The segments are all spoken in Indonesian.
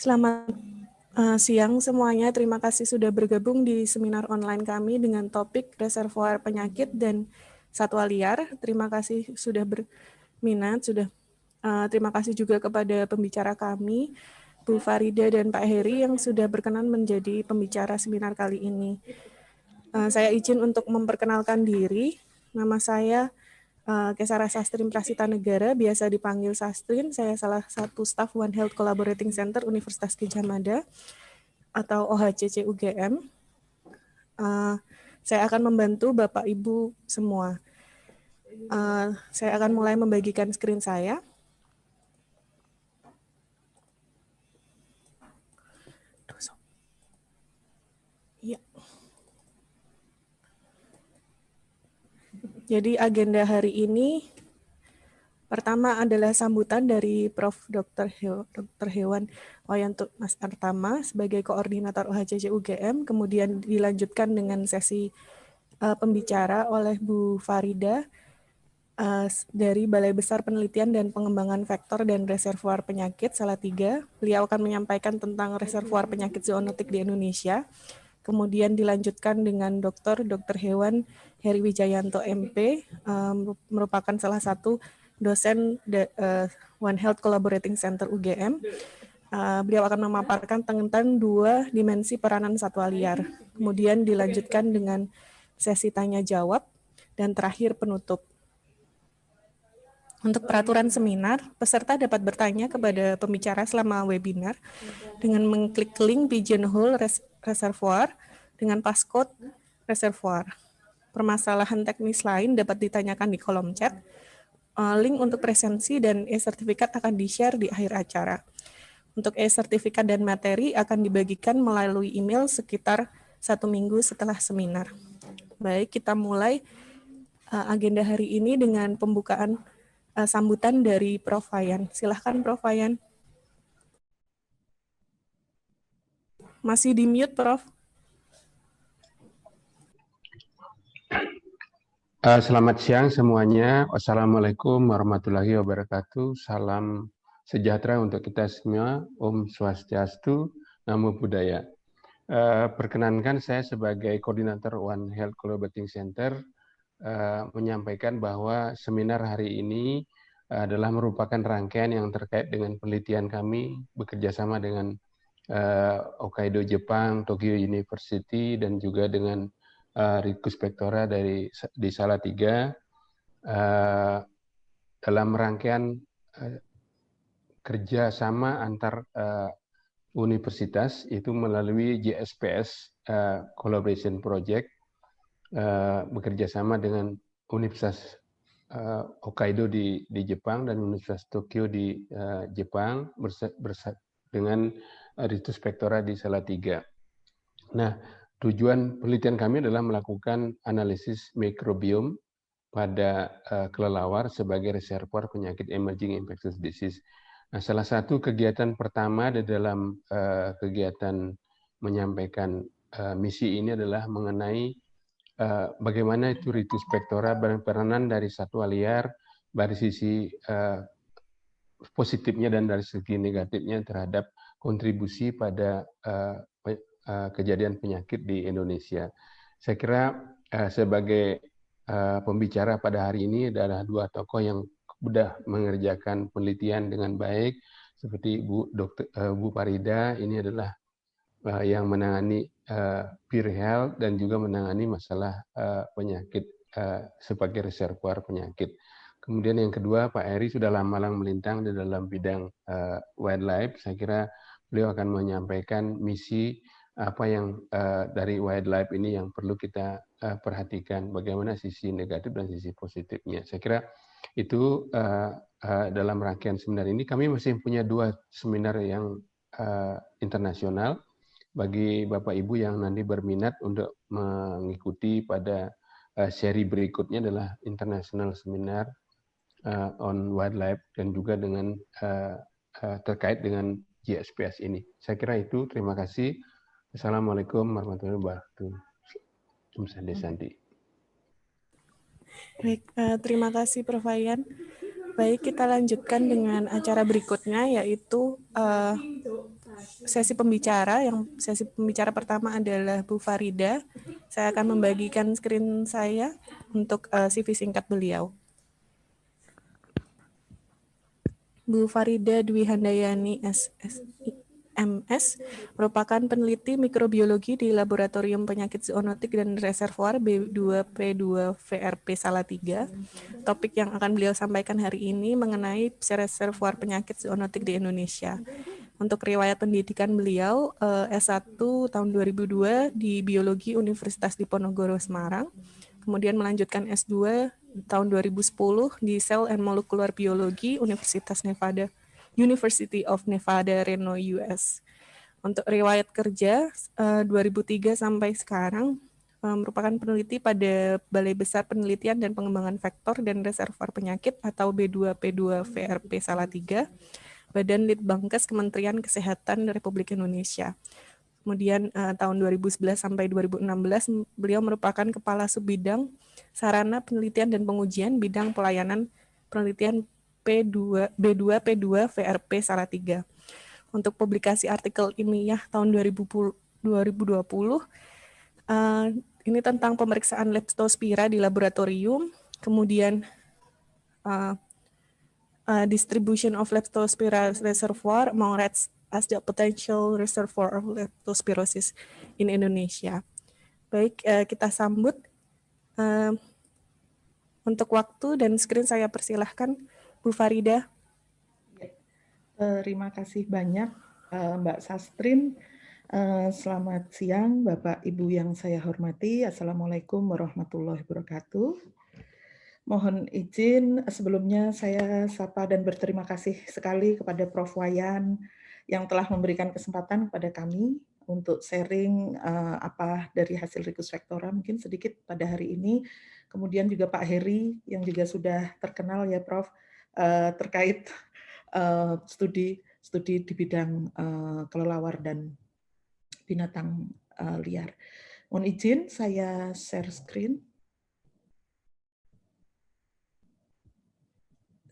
Selamat siang semuanya. Terima kasih sudah bergabung di seminar online kami dengan topik reservoir penyakit dan satwa liar. Terima kasih sudah berminat. Terima kasih juga kepada pembicara kami, Bu Farida dan Pak Heri yang sudah berkenan menjadi pembicara seminar kali ini. Saya izin untuk memperkenalkan diri. Nama saya Kesara Sastrin Prasita Negara, biasa dipanggil Sastrin. Saya salah satu staf One Health Collaborating Center Universitas Gadjah Mada atau OHCC UGM. Saya akan membantu Bapak Ibu semua. Saya akan mulai membagikan screen saya. Ya. Jadi agenda hari ini pertama adalah sambutan dari Prof. Dr. Hewan Wayanto Mas Artama sebagai koordinator OHCC UGM, kemudian dilanjutkan dengan sesi pembicara oleh Bu Farida dari Balai Besar Penelitian dan Pengembangan Vektor dan Reservoir Penyakit Salatiga. Beliau akan menyampaikan tentang reservoir penyakit zoonotik di Indonesia. Kemudian dilanjutkan dengan Dr. Hewan Heri Wijayanto MP, merupakan salah satu dosen One Health Collaborating Center UGM. Beliau akan memaparkan tentang 2 dimensi peranan satwa liar. Kemudian dilanjutkan dengan sesi tanya jawab dan terakhir penutup. Untuk peraturan seminar, peserta dapat bertanya kepada pembicara selama webinar dengan mengklik link Pigeonhole Reservoir dengan passcode reservoir. Permasalahan teknis lain dapat ditanyakan di kolom chat. Link untuk presensi dan e-sertifikat akan di-share di akhir acara. Untuk e-sertifikat dan materi akan dibagikan melalui email sekitar 1 minggu setelah seminar. Baik, kita mulai agenda hari ini dengan pembukaan sambutan dari Prof. Wayan. Silahkan Prof. Wayan. Masih di mute, Prof. Selamat siang semuanya. Wassalamualaikum warahmatullahi wabarakatuh. Salam sejahtera untuk kita semua. Om Swastiastu, Namo Buddhaya. Perkenankan saya sebagai koordinator One Health Collaborating Center menyampaikan bahwa seminar hari ini adalah merupakan rangkaian yang terkait dengan penelitian kami bekerja sama dengan Hokkaido Jepang, Tokyo University, dan juga dengan Rikus Pectora di Salatiga dalam rangkaian kerjasama antar universitas itu melalui JSPS Collaboration Project bekerja sama dengan Universitas Hokkaido di Jepang dan Universitas Tokyo di Jepang dengan Ritus Pectora di Salatiga. Nah, tujuan penelitian kami adalah melakukan analisis mikrobiom pada kelelawar sebagai reservoir penyakit emerging infectious disease. Nah, salah satu kegiatan pertama di dalam kegiatan menyampaikan misi ini adalah mengenai bagaimana itu Ritus Pectora berperanan dari satwa liar dari sisi positifnya dan dari segi negatifnya terhadap kontribusi pada kejadian penyakit di Indonesia. Saya kira sebagai pembicara pada hari ini adalah 2 tokoh yang sudah mengerjakan penelitian dengan baik, seperti Bu Farida ini adalah yang menangani peer health dan juga menangani masalah penyakit sebagai reservoir penyakit. Kemudian yang kedua, Pak Eri sudah lama-lama melintang di dalam bidang wildlife. Saya kira beliau akan menyampaikan misi apa yang dari wildlife ini yang perlu kita perhatikan, bagaimana sisi negatif dan sisi positifnya. Saya kira itu dalam rangkaian seminar ini. Kami masih punya 2 seminar yang internasional. Bagi Bapak Ibu yang nanti berminat untuk mengikuti pada seri berikutnya adalah International Seminar on Wildlife dan juga dengan terkait dengan JSPS ini. Saya kira itu. Terima kasih. Assalamualaikum warahmatullahi wabarakatuh. Santi. Baik, terima kasih Prof. Wayan. Baik, kita lanjutkan dengan acara berikutnya, yaitu sesi pembicara. Yang sesi pembicara pertama adalah Bu Farida. Saya akan membagikan screen saya untuk CV singkat beliau. Bu Farida Dwi Handayani MS merupakan peneliti mikrobiologi di Laboratorium Penyakit Zoonotik dan Reservoir B2P2VRP Salatiga. Topik yang akan beliau sampaikan hari ini mengenai reservoir penyakit zoonotik di Indonesia. Untuk riwayat pendidikan beliau, S1 tahun 2002 di Biologi Universitas Diponegoro Semarang, kemudian melanjutkan S2 tahun 2010 di Cell and Molecular Biology University of Nevada, Reno, US. Untuk riwayat kerja 2003 sampai sekarang merupakan peneliti pada Balai Besar Penelitian dan Pengembangan Vektor dan Reservoir Penyakit atau B2P2VRP Salatiga, Badan Litbangkes Kementerian Kesehatan Republik Indonesia. Kemudian tahun 2011 sampai 2016 beliau merupakan Kepala Subbidang Sarana Penelitian dan Pengujian Bidang Pelayanan Penelitian B2P2 VRP Salatiga. Untuk publikasi artikel ilmiah tahun 2020, ini tentang pemeriksaan leptospira di laboratorium, kemudian distribution of leptospira reservoir among rats as the potential reservoir of leptospirosis in Indonesia. Baik, kita sambut. Untuk waktu dan screen saya persilahkan Bu Farida. Terima kasih banyak Mbak Sastrin. Selamat siang Bapak Ibu yang saya hormati. Assalamualaikum warahmatullahi wabarakatuh. Mohon izin sebelumnya saya sapa dan berterima kasih sekali kepada Prof. Wayan yang telah memberikan kesempatan kepada kami untuk sharing apa dari hasil Rikus Vektora mungkin sedikit pada hari ini. Kemudian juga Pak Heri yang juga sudah terkenal ya Prof terkait studi di bidang kelelawar dan binatang liar. Mohon izin saya share screen.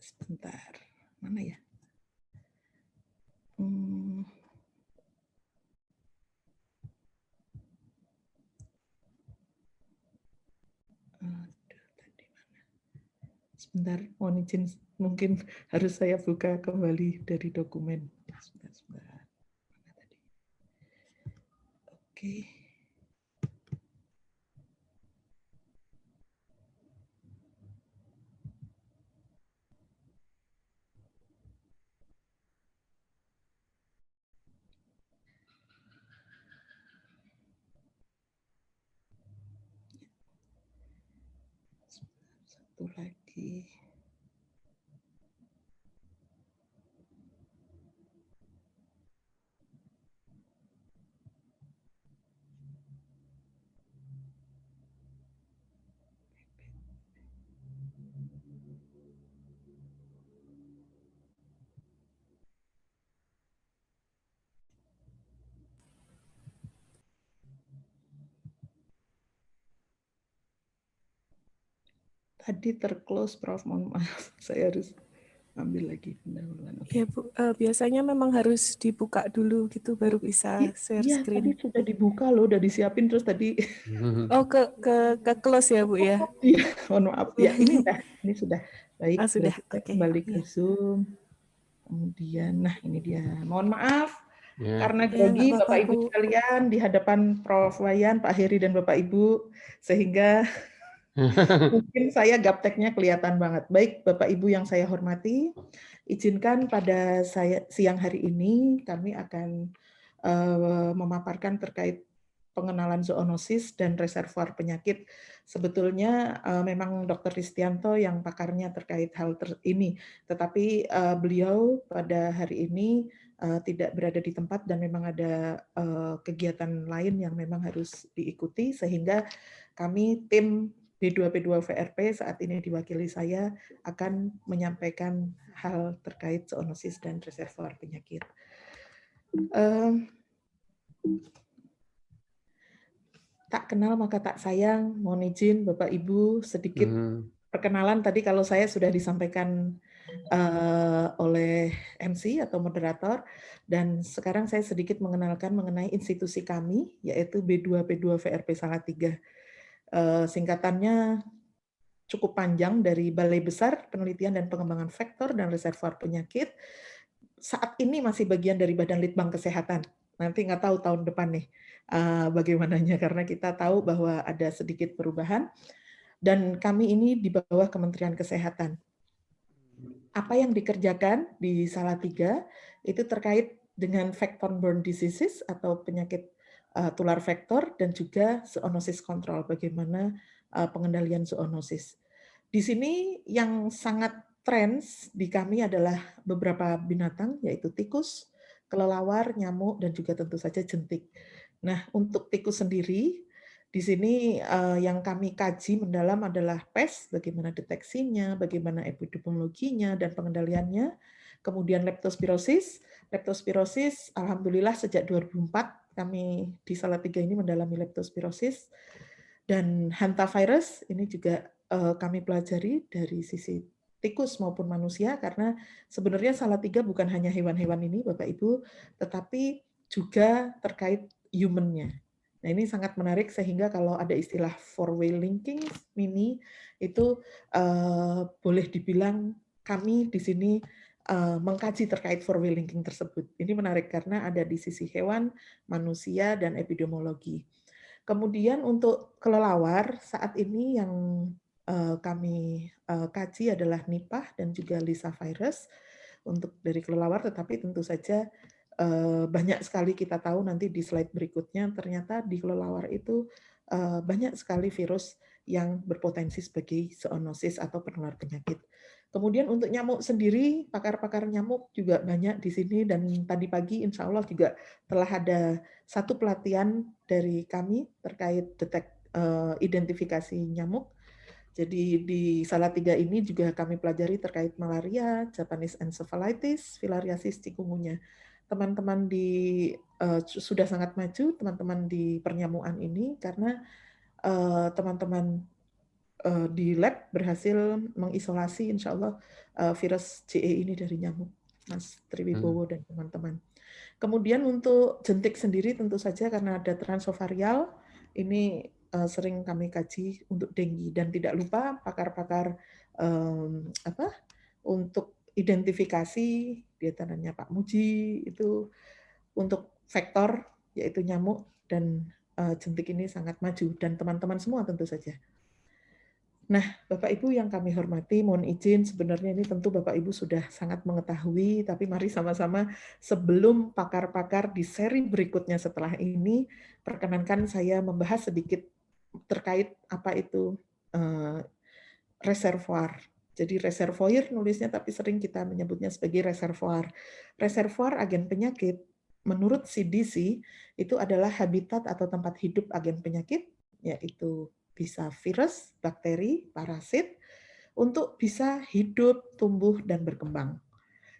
Sebentar, mana ya? Sebentar, mohon izin, mungkin harus saya buka kembali dari dokumen. Sebentar. Mana tadi? Oke. Satu lagi. Tadi terclose, Prof. Mohon maaf, saya harus ambil lagi pendahuluan. Ya Bu, biasanya memang harus dibuka dulu gitu baru bisa share Iya, screen. tadi sudah dibuka loh, udah disiapin terus tadi. Oh, ke close ya Bu ya? Iya, mohon maaf. Ya, ini sudah. Baik, sudah. berarti saya Okay. kembali ke Zoom. Kemudian, nah ini dia. Mohon maaf. Karena grogi Bapak Ibu sekalian di hadapan Prof. Wayan, Pak Heri, dan Bapak Ibu, sehingga mungkin saya gapteknya kelihatan banget. Baik, Bapak Ibu yang saya hormati, izinkan pada siang hari ini kami akan memaparkan terkait pengenalan zoonosis dan reservoir penyakit. Sebetulnya memang Dr. Ristianto yang pakarnya terkait hal ini, tetapi beliau pada hari ini tidak berada di tempat dan memang ada kegiatan lain yang memang harus diikuti, sehingga kami tim B2P2VRP saat ini diwakili saya akan menyampaikan hal terkait zoonosis dan reservoir penyakit. Tak kenal maka tak sayang, mohon izin Bapak Ibu sedikit perkenalan tadi kalau saya sudah disampaikan oleh MC atau moderator, dan sekarang saya sedikit mengenalkan mengenai institusi kami, yaitu B2P2 VRP Salatiga. Singkatannya cukup panjang, dari Balai Besar Penelitian dan Pengembangan Vektor dan Reservoir Penyakit. Saat ini masih bagian dari Badan Litbang Kesehatan. Nanti nggak tahu tahun depan nih bagaimananya, karena kita tahu bahwa ada sedikit perubahan. Dan kami ini di bawah Kementerian Kesehatan. Apa yang dikerjakan di Salatiga itu terkait dengan vector-borne diseases atau penyakit tular vektor, dan juga zoonosis control, bagaimana pengendalian zoonosis. Di sini yang sangat trends di kami adalah beberapa binatang, yaitu tikus, kelelawar, nyamuk, dan juga tentu saja jentik. Nah, untuk tikus sendiri, di sini yang kami kaji mendalam adalah pes, bagaimana deteksinya, bagaimana epidemiologinya, dan pengendaliannya. Kemudian leptospirosis. Leptospirosis, alhamdulillah sejak 2004 kami di Salatiga ini mendalami leptospirosis. Dan hantavirus, ini juga kami pelajari dari sisi tikus maupun manusia, karena sebenarnya Salatiga bukan hanya hewan-hewan ini, Bapak Ibu, tetapi juga terkait human-nya. Nah, ini sangat menarik, sehingga kalau ada istilah four-way linking mini, itu boleh dibilang kami di sini mengkaji terkait four-way linking tersebut. Ini menarik karena ada di sisi hewan, manusia, dan epidemiologi. Kemudian untuk kelelawar, saat ini yang kami kaji adalah Nipah dan juga Lisa virus untuk dari kelelawar, tetapi tentu saja banyak sekali kita tahu nanti di slide berikutnya, ternyata di kelelawar itu banyak sekali virus yang berpotensi sebagai zoonosis atau penular penyakit. Kemudian untuk nyamuk sendiri, pakar-pakar nyamuk juga banyak di sini, dan tadi pagi insya Allah juga telah ada satu pelatihan dari kami terkait identifikasi nyamuk. Jadi di Salatiga ini juga kami pelajari terkait malaria, Japanese encephalitis, filariasis, chikungunya. Teman-teman sudah sangat maju, teman-teman di pernyamuan ini, karena teman-teman di lab berhasil mengisolasi insya Allah virus JE ini dari nyamuk, Mas Triwibowo dan teman-teman. Kemudian untuk jentik sendiri tentu saja karena ada transovarial, ini sering kami kaji untuk denggi, dan tidak lupa pakar-pakar untuk identifikasi, di antaranya Pak Muji itu untuk vektor yaitu nyamuk dan jentik ini sangat maju, dan teman-teman semua tentu saja. Nah, Bapak Ibu yang kami hormati, mohon izin, sebenarnya ini tentu Bapak Ibu sudah sangat mengetahui, tapi mari sama-sama sebelum pakar-pakar di seri berikutnya setelah ini, perkenankan saya membahas sedikit terkait apa itu reservoir. Jadi reservoir nulisnya, tapi sering kita menyebutnya sebagai reservoir. Reservoir agen penyakit, menurut CDC, itu adalah habitat atau tempat hidup agen penyakit, yaitu bisa virus, bakteri, parasit, untuk bisa hidup, tumbuh, dan berkembang.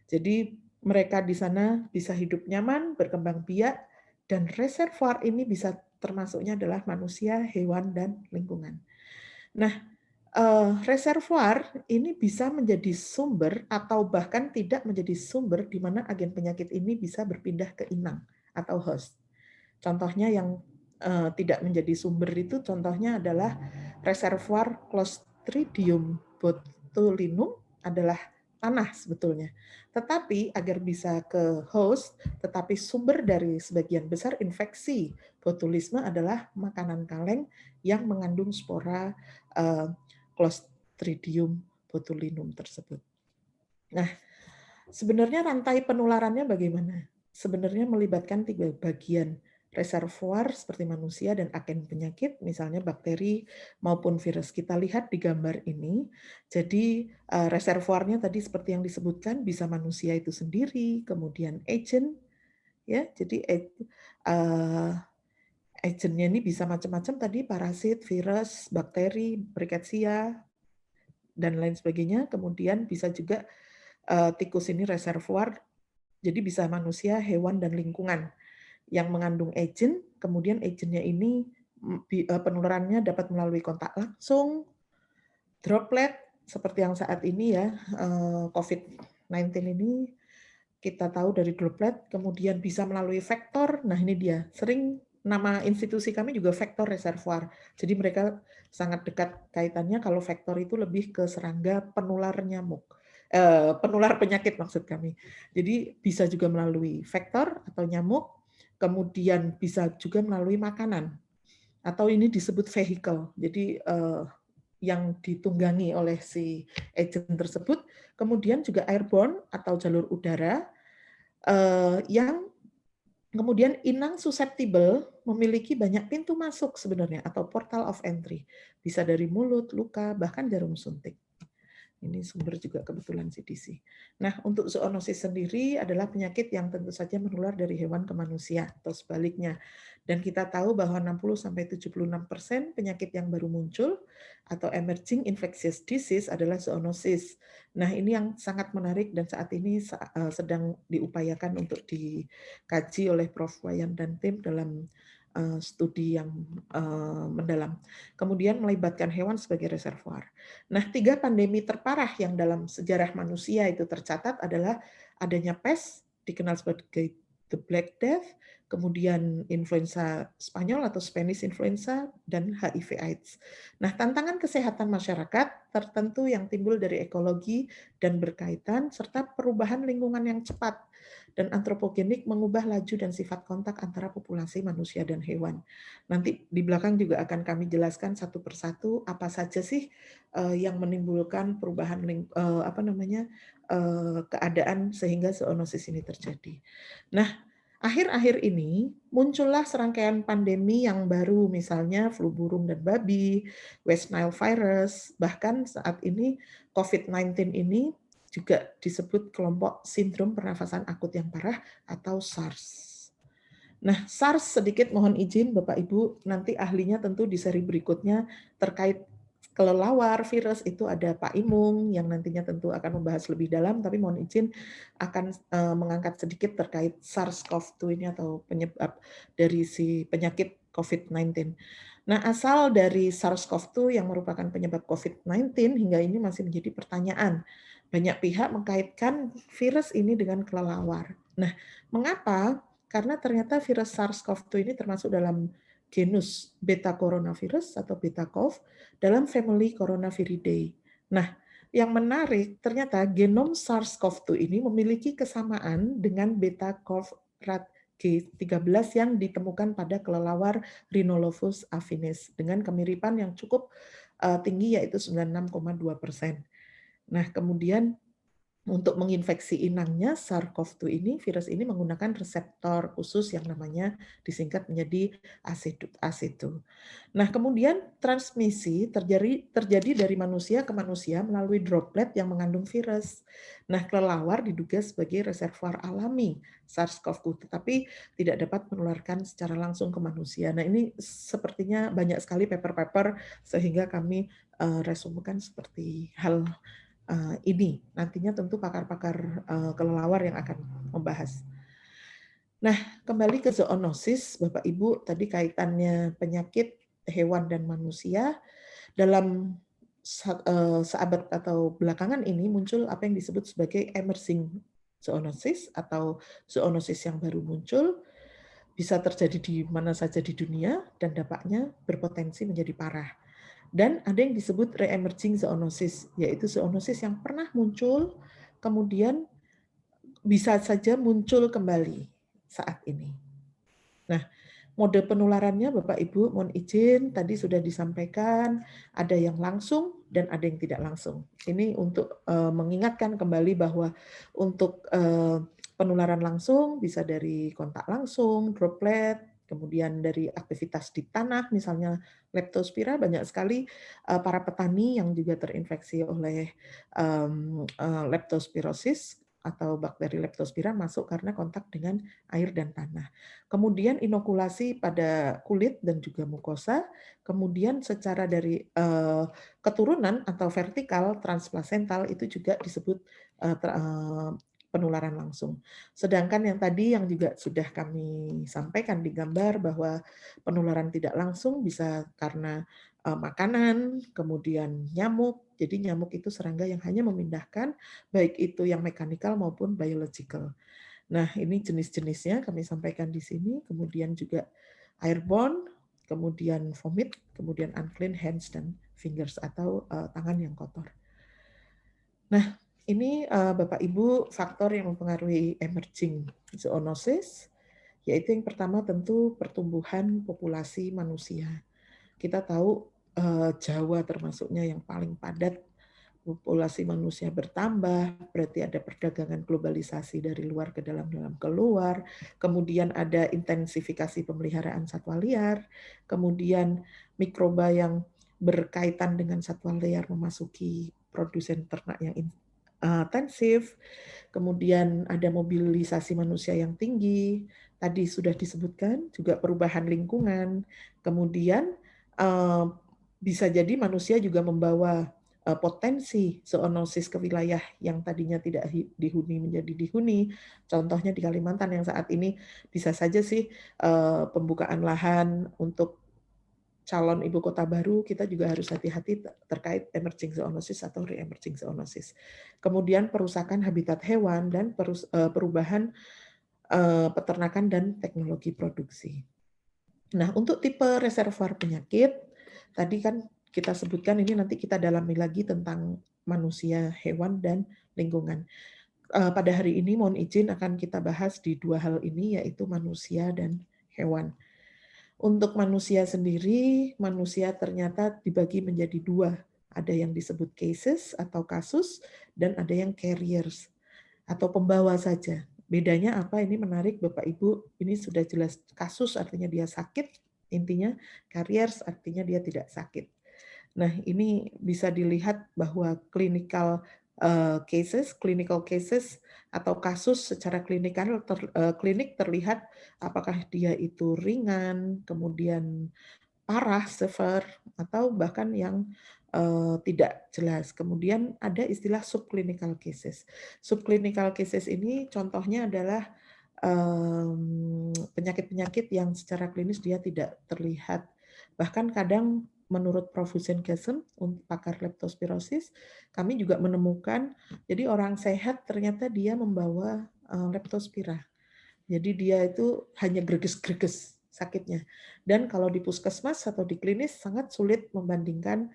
Jadi mereka di sana bisa hidup nyaman, berkembang biak, dan reservoir ini bisa termasuknya adalah manusia, hewan, dan lingkungan. Nah, reservoir ini bisa menjadi sumber atau bahkan tidak menjadi sumber di mana agen penyakit ini bisa berpindah ke inang atau host. Contohnya yang tidak menjadi sumber itu contohnya adalah reservoir Clostridium botulinum adalah tanah sebetulnya. Tetapi agar bisa ke host, tetapi sumber dari sebagian besar infeksi botulisme adalah makanan kaleng yang mengandung spora Clostridium botulinum tersebut. Nah, sebenarnya rantai penularannya bagaimana? Sebenarnya melibatkan 3 bagian, reservoir seperti manusia dan agen penyakit, misalnya bakteri maupun virus. Kita lihat di gambar ini, jadi reservoirnya tadi seperti yang disebutkan, bisa manusia itu sendiri, kemudian agent, ya, jadi agentnya ini bisa macam-macam tadi, parasit, virus, bakteri, rickettsia, dan lain sebagainya. Kemudian bisa juga tikus ini reservoir, jadi bisa manusia, hewan, dan lingkungan yang mengandung agent. Kemudian agentnya ini penularannya dapat melalui kontak langsung, droplet, seperti yang saat ini ya, COVID-19 ini kita tahu dari droplet, kemudian bisa melalui vektor. Nah ini dia, sering nama institusi kami juga vektor reservoir. Jadi mereka sangat dekat kaitannya kalau vektor itu lebih ke serangga penular nyamuk. Penular penyakit maksud kami. Jadi bisa juga melalui vektor atau nyamuk, kemudian bisa juga melalui makanan. Atau ini disebut vehicle. Jadi yang ditunggangi oleh si agent tersebut, kemudian juga airborne atau jalur udara, yang kemudian inang susceptible memiliki banyak pintu masuk sebenarnya atau portal of entry. Bisa dari mulut, luka, bahkan jarum suntik. Ini sumber juga kebetulan CDC. Nah, untuk zoonosis sendiri adalah penyakit yang tentu saja menular dari hewan ke manusia atau sebaliknya. Dan kita tahu bahwa 60-76% penyakit yang baru muncul atau emerging infectious disease adalah zoonosis. Nah, ini yang sangat menarik dan saat ini sedang diupayakan untuk dikaji oleh Prof. Wayan dan tim dalam studi yang mendalam. Kemudian melibatkan hewan sebagai reservoir. Nah, 3 pandemi terparah yang dalam sejarah manusia itu tercatat adalah adanya pes, dikenal sebagai the Black Death, kemudian influenza Spanyol atau Spanish influenza, dan HIV/AIDS. Nah, tantangan kesehatan masyarakat tertentu yang timbul dari ekologi dan berkaitan, serta perubahan lingkungan yang cepat dan antropogenik mengubah laju dan sifat kontak antara populasi manusia dan hewan. Nanti di belakang juga akan kami jelaskan satu persatu apa saja sih yang menimbulkan perubahan keadaan sehingga zoonosis ini terjadi. Nah, akhir-akhir ini muncullah serangkaian pandemi yang baru, misalnya flu burung dan babi, West Nile virus, bahkan saat ini COVID-19 ini juga disebut kelompok sindrom pernafasan akut yang parah atau SARS. Nah, SARS sedikit mohon izin Bapak Ibu, nanti ahlinya tentu di seri berikutnya terkait kelelawar virus itu ada Pak Imung yang nantinya tentu akan membahas lebih dalam, tapi mohon izin akan mengangkat sedikit terkait SARS-CoV-2 ini atau penyebab dari si penyakit COVID-19. Nah, asal dari SARS-CoV-2 yang merupakan penyebab COVID-19 hingga ini masih menjadi pertanyaan. Banyak pihak mengkaitkan virus ini dengan kelelawar. Nah, mengapa? Karena ternyata virus SARS-CoV-2 ini termasuk dalam genus beta coronavirus atau beta-CoV dalam family Coronaviridae. Nah, yang menarik ternyata genom SARS-CoV-2 ini memiliki kesamaan dengan beta-CoV rat G13 yang ditemukan pada kelelawar Rhinolophus avinis dengan kemiripan yang cukup tinggi yaitu 96,2%. Nah, kemudian untuk menginfeksi inangnya, SARS-CoV-2 ini, virus ini menggunakan reseptor khusus yang namanya disingkat menjadi ACE2. Nah, kemudian transmisi terjadi dari manusia ke manusia melalui droplet yang mengandung virus. Nah, kelelawar diduga sebagai reservoir alami SARS-CoV-2, tetapi tidak dapat menularkan secara langsung ke manusia. Nah, ini sepertinya banyak sekali paper-paper sehingga kami resumkan seperti hal ini. Nantinya tentu pakar-pakar kelelawar yang akan membahas. Nah, kembali ke zoonosis, Bapak Ibu, tadi kaitannya penyakit hewan dan manusia. Dalam seabad atau belakangan ini muncul apa yang disebut sebagai emerging zoonosis atau zoonosis yang baru muncul, bisa terjadi di mana saja di dunia dan dampaknya berpotensi menjadi parah. Dan ada yang disebut re-emerging zoonosis, yaitu zoonosis yang pernah muncul, kemudian bisa saja muncul kembali saat ini. Nah, mode penularannya Bapak Ibu mohon izin, tadi sudah disampaikan, ada yang langsung dan ada yang tidak langsung. Ini untuk mengingatkan kembali bahwa untuk penularan langsung bisa dari kontak langsung, droplet, kemudian dari aktivitas di tanah, misalnya leptospira, banyak sekali para petani yang juga terinfeksi oleh leptospirosis atau bakteri leptospira masuk karena kontak dengan air dan tanah. Kemudian inokulasi pada kulit dan juga mukosa, kemudian secara dari keturunan atau vertikal transplasental itu juga disebut penularan langsung. Sedangkan yang tadi yang juga sudah kami sampaikan di gambar bahwa penularan tidak langsung bisa karena makanan, kemudian nyamuk. Jadi nyamuk itu serangga yang hanya memindahkan, baik itu yang mekanikal maupun biological. Nah, ini jenis-jenisnya kami sampaikan di sini. Kemudian juga airborne, kemudian vomit, kemudian unclean hands dan fingers atau tangan yang kotor. Nah, ini Bapak Ibu faktor yang mempengaruhi emerging zoonosis, yaitu yang pertama tentu pertumbuhan populasi manusia. Kita tahu Jawa termasuknya yang paling padat, populasi manusia bertambah, berarti ada perdagangan globalisasi dari luar ke dalam keluar, kemudian ada intensifikasi pemeliharaan satwa liar, kemudian mikroba yang berkaitan dengan satwa liar memasuki produsen ternak yang intensif, kemudian ada mobilisasi manusia yang tinggi, tadi sudah disebutkan, juga perubahan lingkungan, kemudian bisa jadi manusia juga membawa potensi zoonosis ke wilayah yang tadinya tidak dihuni menjadi dihuni. Contohnya di Kalimantan yang saat ini bisa saja sih pembukaan lahan untuk calon ibu kota baru, kita juga harus hati-hati terkait emerging zoonosis atau re-emerging zoonosis. Kemudian perusakan habitat hewan dan perubahan peternakan dan teknologi produksi. Nah, untuk tipe reservoir penyakit, tadi kan kita sebutkan ini nanti kita dalami lagi tentang manusia, hewan, dan lingkungan. Pada hari ini mohon izin akan kita bahas di dua hal ini, yaitu manusia dan hewan. Untuk manusia sendiri, manusia ternyata dibagi menjadi dua. Ada yang disebut cases atau kasus, dan ada yang carriers atau pembawa saja. Bedanya apa? Ini menarik Bapak Ibu, ini sudah jelas kasus artinya dia sakit, intinya carriers artinya dia tidak sakit. Nah, ini bisa dilihat bahwa clinical cases atau kasus secara klinik terlihat apakah dia itu ringan, kemudian parah, severe, atau bahkan yang tidak jelas. Kemudian ada istilah subclinical cases. Subclinical cases ini contohnya adalah penyakit-penyakit yang secara klinis dia tidak terlihat. Bahkan kadang menurut Prof. Hussein Gesem, pakar leptospirosis, kami juga menemukan, jadi orang sehat ternyata dia membawa leptospira. Jadi dia itu hanya greges-greges sakitnya. Dan kalau di puskesmas atau di klinis sangat sulit membandingkan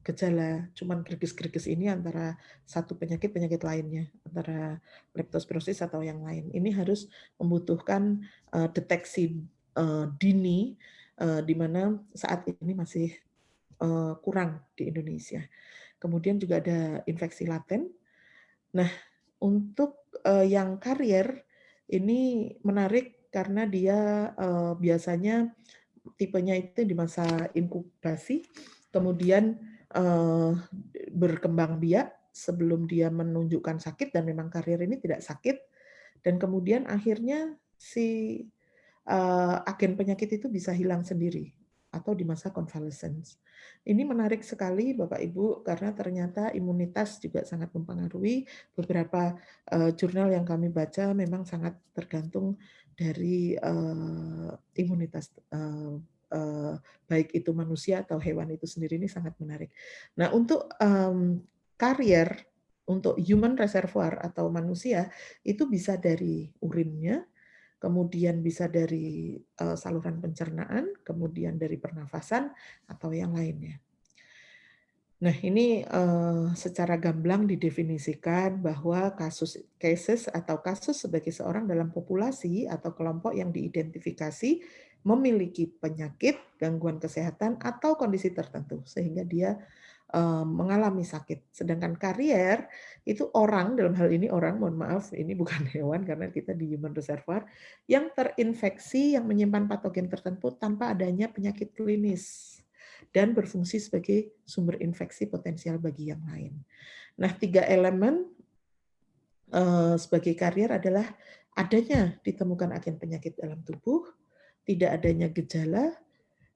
gejala cuman greges-greges ini antara satu penyakit lainnya, antara leptospirosis atau yang lain. Ini harus membutuhkan deteksi dini, di mana saat ini masih kurang di Indonesia. Kemudian juga ada infeksi laten. Nah, untuk yang karier ini menarik karena dia biasanya tipenya itu di masa inkubasi, kemudian berkembang biak sebelum dia menunjukkan sakit dan memang karier ini tidak sakit, dan kemudian akhirnya si agen penyakit itu bisa hilang sendiri atau di masa convalescence. Ini menarik sekali Bapak Ibu karena ternyata imunitas juga sangat mempengaruhi. Beberapa jurnal yang kami baca memang sangat tergantung dari imunitas baik itu manusia atau hewan itu sendiri, ini sangat menarik. Nah, untuk karier untuk human reservoir atau manusia itu bisa dari urinnya, kemudian bisa dari saluran pencernaan, kemudian dari pernafasan, atau yang lainnya. Nah, ini secara gamblang didefinisikan bahwa cases atau kasus sebagai seorang dalam populasi atau kelompok yang diidentifikasi memiliki penyakit, gangguan kesehatan, atau kondisi tertentu, sehingga dia mengalami sakit. Sedangkan karier itu orang, dalam hal ini orang, mohon maaf, ini bukan hewan karena kita di human reservoir, yang terinfeksi, yang menyimpan patogen tertentu tanpa adanya penyakit klinis dan berfungsi sebagai sumber infeksi potensial bagi yang lain. Nah, 3 elemen sebagai karier adalah adanya ditemukan agen penyakit dalam tubuh, tidak adanya gejala,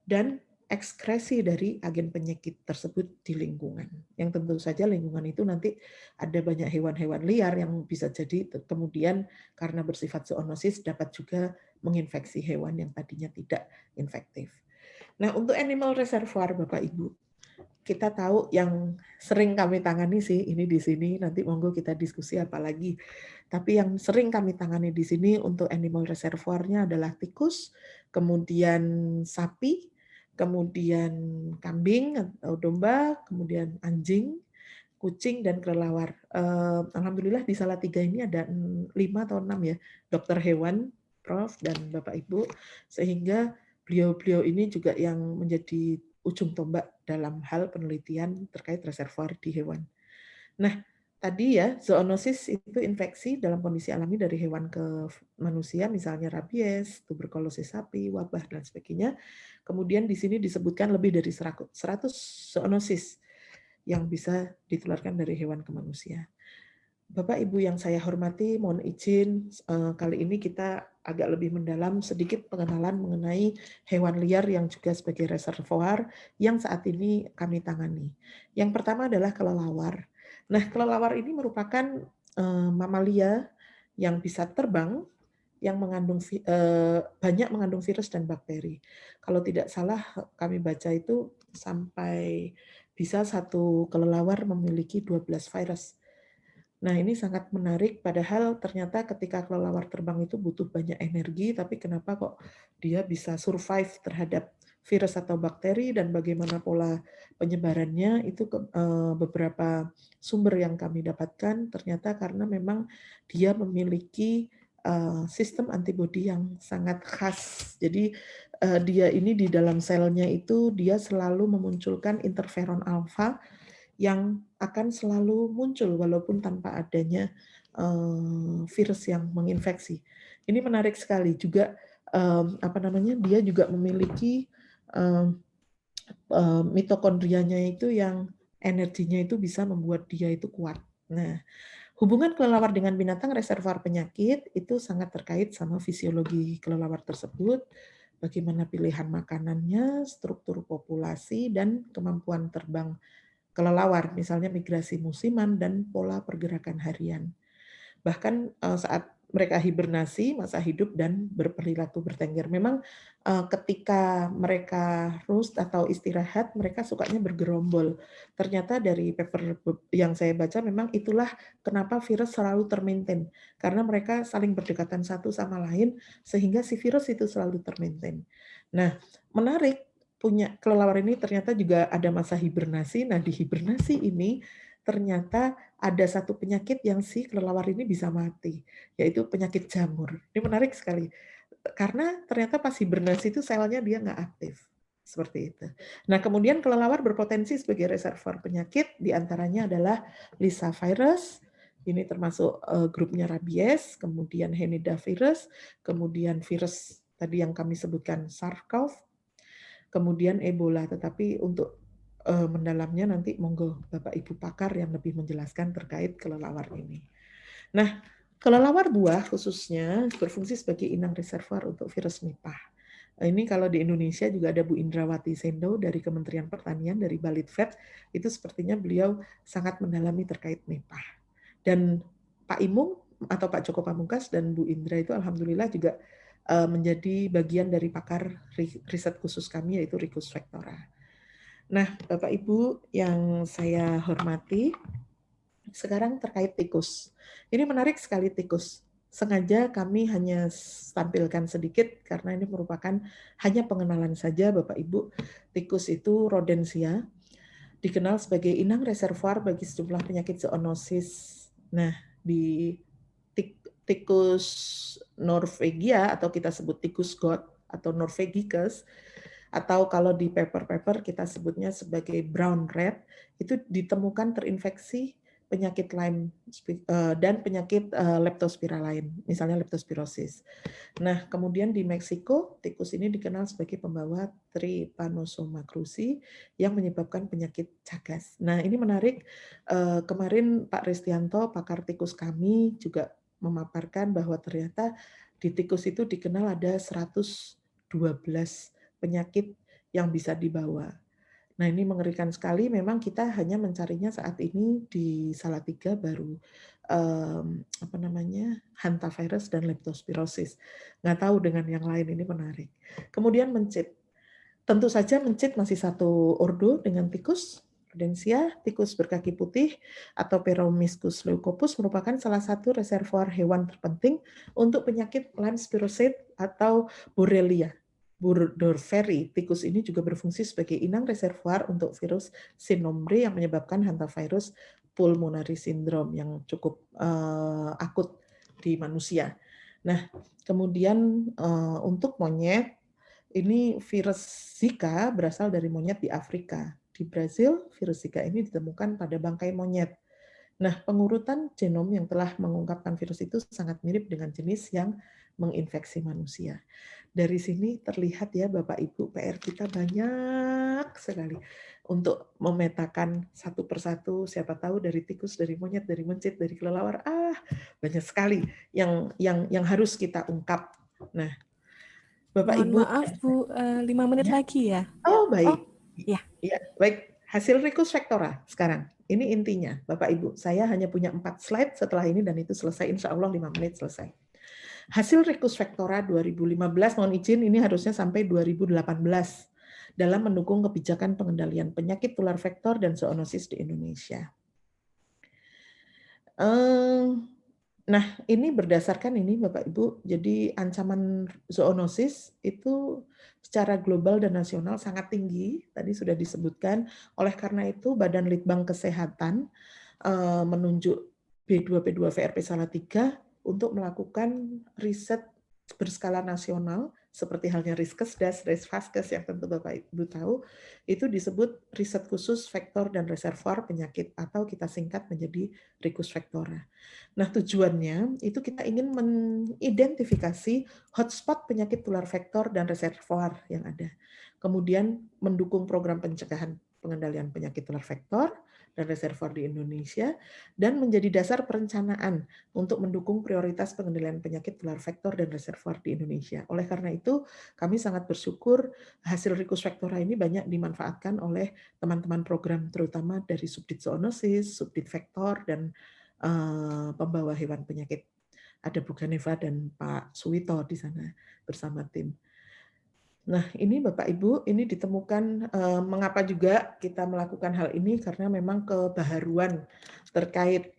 dan ekskresi dari agen penyakit tersebut di lingkungan. Yang tentu saja lingkungan itu nanti ada banyak hewan-hewan liar yang bisa jadi kemudian karena bersifat zoonosis dapat juga menginfeksi hewan yang tadinya tidak infektif. Nah, untuk animal reservoir Bapak Ibu, kita tahu yang sering kami tangani sih ini di sini, nanti monggo kita diskusi apalagi. Tapi yang sering kami tangani di sini untuk animal reservoir-nya adalah tikus, kemudian sapi, kemudian kambing atau domba, kemudian anjing, kucing, dan kelelawar. Alhamdulillah di Salatiga ini ada 5 atau 6 ya, dokter hewan, Prof, dan Bapak Ibu, sehingga beliau-beliau ini juga yang menjadi ujung tombak dalam hal penelitian terkait reservoir di hewan. Nah, tadi ya, zoonosis itu infeksi dalam kondisi alami dari hewan ke manusia, misalnya rabies, tuberkulosis sapi, wabah, dan sebagainya. Kemudian di sini disebutkan lebih dari 100 zoonosis yang bisa ditularkan dari hewan ke manusia. Bapak Ibu yang saya hormati, mohon izin kali ini kita agak lebih mendalam sedikit pengenalan mengenai hewan liar yang juga sebagai reservoir yang saat ini kami tangani. Yang pertama adalah kelelawar. Nah, kelelawar ini merupakan mamalia yang bisa terbang, yang banyak mengandung virus dan bakteri. Kalau tidak salah kami baca itu sampai bisa satu kelelawar memiliki 12 virus. Nah, ini sangat menarik, padahal ternyata ketika kelelawar terbang itu butuh banyak energi, tapi kenapa kok dia bisa survive terhadap virus atau bakteri, dan bagaimana pola penyebarannya, itu beberapa sumber yang kami dapatkan, ternyata karena memang dia memiliki sistem antibodi yang sangat khas. Jadi dia ini di dalam selnya itu, dia selalu memunculkan interferon alfa, yang akan selalu muncul walaupun tanpa adanya virus yang menginfeksi. Ini menarik sekali juga, dia juga memiliki mitokondrianya itu yang energinya itu bisa membuat dia itu kuat. Nah, hubungan kelelawar dengan binatang reservoir penyakit itu sangat terkait sama fisiologi kelelawar tersebut, bagaimana pilihan makanannya, struktur populasi, dan kemampuan terbang kelelawar, misalnya migrasi musiman dan pola pergerakan harian. Bahkan saat mereka hibernasi, masa hidup dan berperilaku bertengger. Memang ketika mereka rust atau istirahat, mereka sukanya bergerombol. Ternyata dari paper yang saya baca, memang itulah kenapa virus selalu termaintain. Karena mereka saling berdekatan satu sama lain, sehingga si virus itu selalu termaintain. Nah, menarik, punya kelelawar ini ternyata juga ada masa hibernasi. Nah, di hibernasi ini ternyata ada satu penyakit yang si kelelawar ini bisa mati, yaitu penyakit jamur. Ini menarik sekali, karena ternyata pas hibernasi itu selnya dia nggak aktif. Seperti itu. Nah, kemudian kelelawar berpotensi sebagai reservoir penyakit, diantaranya adalah Lissa virus, ini termasuk grupnya rabies, kemudian Henidavirus, kemudian virus tadi yang kami sebutkan SARS-CoV, kemudian Ebola. Tetapi untuk mendalamnya nanti monggo Bapak Ibu pakar yang lebih menjelaskan terkait kelelawar ini. Nah, kelelawar buah khususnya berfungsi sebagai inang reservoir untuk virus Nipah. Ini kalau di Indonesia juga ada Bu Indrawati Sendo dari Kementerian Pertanian, dari Balitvet, itu sepertinya beliau sangat mendalami terkait Nipah. Dan Pak Imung atau Pak Joko Pamungkas dan Bu Indra itu alhamdulillah juga menjadi bagian dari pakar riset khusus kami, yaitu Ricus Vectora. Nah, Bapak Ibu yang saya hormati, sekarang terkait tikus. Ini menarik sekali tikus. Sengaja kami hanya tampilkan sedikit karena ini merupakan hanya pengenalan saja, Bapak Ibu. Tikus itu Rodentia, dikenal sebagai inang reservoir bagi sejumlah penyakit zoonosis. Nah, di tikus Norvegia atau kita sebut tikus got atau Norvegicus, atau kalau di paper-paper kita sebutnya sebagai brown rat, itu ditemukan terinfeksi penyakit Lyme dan penyakit leptospira lain, misalnya leptospirosis. Nah, kemudian di Meksiko, tikus ini dikenal sebagai pembawa Trypanosoma cruzi yang menyebabkan penyakit Chagas. Nah, ini menarik. Kemarin Pak Ristianto, pakar tikus kami, juga memaparkan bahwa ternyata di tikus itu dikenal ada 112 penyakit yang bisa dibawa. Nah, ini mengerikan sekali. Memang kita hanya mencarinya saat ini di Salatiga baru hantavirus dan leptospirosis. Nggak tahu dengan yang lain, ini menarik. Kemudian mencit. Tentu saja mencit masih satu ordo dengan tikus, Prudentia, tikus berkaki putih atau Peromyscus leucopus merupakan salah satu reservoir hewan terpenting untuk penyakit Lyme spirochete atau Borrelia burgdorferi. Tikus ini juga berfungsi sebagai inang reservoir untuk virus Sinombre yang menyebabkan hantavirus pulmonary syndrome yang cukup akut di manusia. Nah, kemudian untuk monyet, ini virus Zika berasal dari monyet di Afrika. Di Brazil, virus Zika ini ditemukan pada bangkai monyet. Nah, pengurutan genom yang telah mengungkapkan virus itu sangat mirip dengan jenis yang menginfeksi manusia. Dari sini terlihat ya Bapak Ibu, PR kita banyak sekali untuk memetakan satu persatu, siapa tahu dari tikus, dari monyet, dari mencit, dari kelelawar, banyak sekali yang harus kita ungkap. Nah, Bapak Mohon Ibu, maaf Bu, 5 menit ya. lagi ya. Oh baik, ya. ya baik. Hasil Ricus Vectora sekarang. Ini intinya, Bapak Ibu. Saya hanya punya 4 slide setelah ini dan itu selesai. Insya Allah 5 menit selesai. Hasil Ricus Vectora 2015, mohon izin ini harusnya sampai 2018 dalam mendukung kebijakan pengendalian penyakit tular vektor dan zoonosis di Indonesia. Nah, ini berdasarkan ini Bapak Ibu, jadi ancaman zoonosis itu secara global dan nasional sangat tinggi, tadi sudah disebutkan. Oleh karena itu, Badan Litbang Kesehatan menunjuk B2P2 VRP Salatiga 3 untuk melakukan riset berskala nasional, seperti halnya Riskesdas, Risvaskes yang tentu Bapak Ibu tahu, itu disebut riset khusus vektor dan reservoir penyakit, atau kita singkat menjadi Ricus Vectora. Nah, tujuannya itu kita ingin mengidentifikasi hotspot penyakit tular vektor dan reservoir yang ada. Kemudian mendukung program pencegahan pengendalian penyakit tular vektor dan reservoir di Indonesia, dan menjadi dasar perencanaan untuk mendukung prioritas pengendalian penyakit tular vektor dan reservoir di Indonesia. Oleh karena itu, kami sangat bersyukur hasil Ricus Vectora ini banyak dimanfaatkan oleh teman-teman program, terutama dari Subdit Zoonosis, Subdit Vektor, dan pembawa hewan penyakit. Ada Bu Ganeva dan Pak Suwito di sana bersama tim. Nah, ini Bapak Ibu, ini ditemukan mengapa juga kita melakukan hal ini, karena memang kebaharuan terkait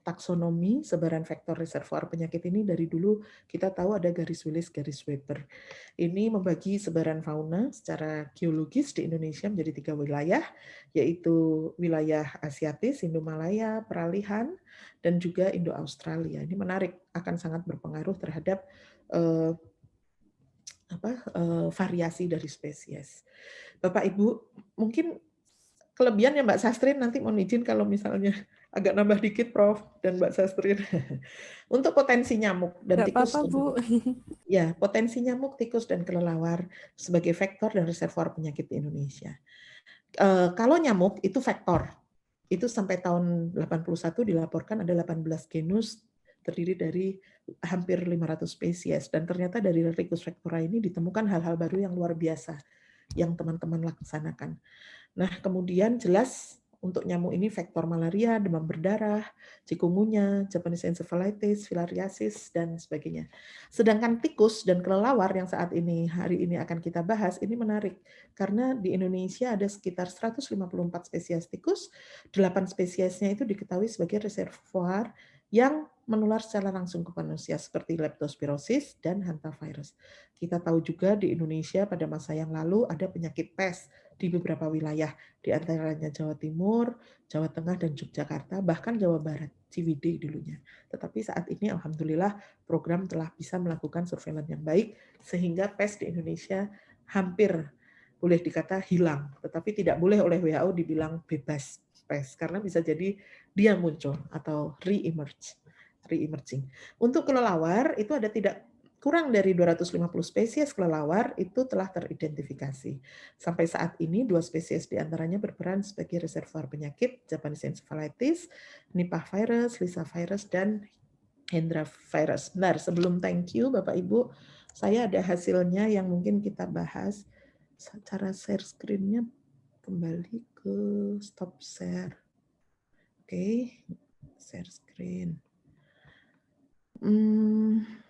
taksonomi sebaran vektor reservoir penyakit ini. Dari dulu kita tahu ada garis Willis, garis Weber. Ini membagi sebaran fauna secara geologis di Indonesia menjadi 3 wilayah, yaitu wilayah Asiatis, Indo-Malaya, Peralihan, dan juga Indo-Australia. Ini menarik, akan sangat berpengaruh terhadap variasi dari spesies. Bapak Ibu, mungkin kelebihan ya Mbak Sastrin, nanti mohon izin kalau misalnya agak nambah dikit Prof dan Mbak Sastrin. Untuk potensi nyamuk dan tikus. Apa-apa, Bu. Ya, potensi nyamuk, tikus, dan kelelawar sebagai vektor dan reservoir penyakit di Indonesia. Kalau nyamuk itu vektor. Itu sampai tahun 81 dilaporkan ada 18 genus terdiri dari hampir 500 spesies, dan ternyata dari Ricus Vectora ini ditemukan hal-hal baru yang luar biasa yang teman-teman laksanakan. Nah, kemudian jelas untuk nyamuk ini vektor malaria, demam berdarah, chikungunya, Japanese encephalitis, filariasis, dan sebagainya. Sedangkan tikus dan kelelawar yang saat ini hari ini akan kita bahas ini menarik karena di Indonesia ada sekitar 154 spesies tikus, 8 spesiesnya itu diketahui sebagai reservoir yang menular secara langsung ke manusia seperti leptospirosis dan hantavirus. Kita tahu juga di Indonesia pada masa yang lalu ada penyakit pes di beberapa wilayah, di antaranya Jawa Timur, Jawa Tengah, dan Yogyakarta, bahkan Jawa Barat, Ciwidey dulunya. Tetapi saat ini alhamdulillah program telah bisa melakukan surveillance yang baik sehingga pes di Indonesia hampir boleh dikata hilang, tetapi tidak boleh oleh WHO dibilang bebas pes karena bisa jadi dia muncul atau re-emerging. Untuk kelelawar itu ada tidak kurang dari 250 spesies kelelawar itu telah teridentifikasi. Sampai saat ini 2 spesies diantaranya berperan sebagai reservoir penyakit Japanese encephalitis, Nipah virus, Lissa virus, dan Hendra virus. Benar, sebelum thank you Bapak Ibu, saya ada hasilnya yang mungkin kita bahas. Cara share screen-nya kembali ke stop share. Oke, share screen. Oke.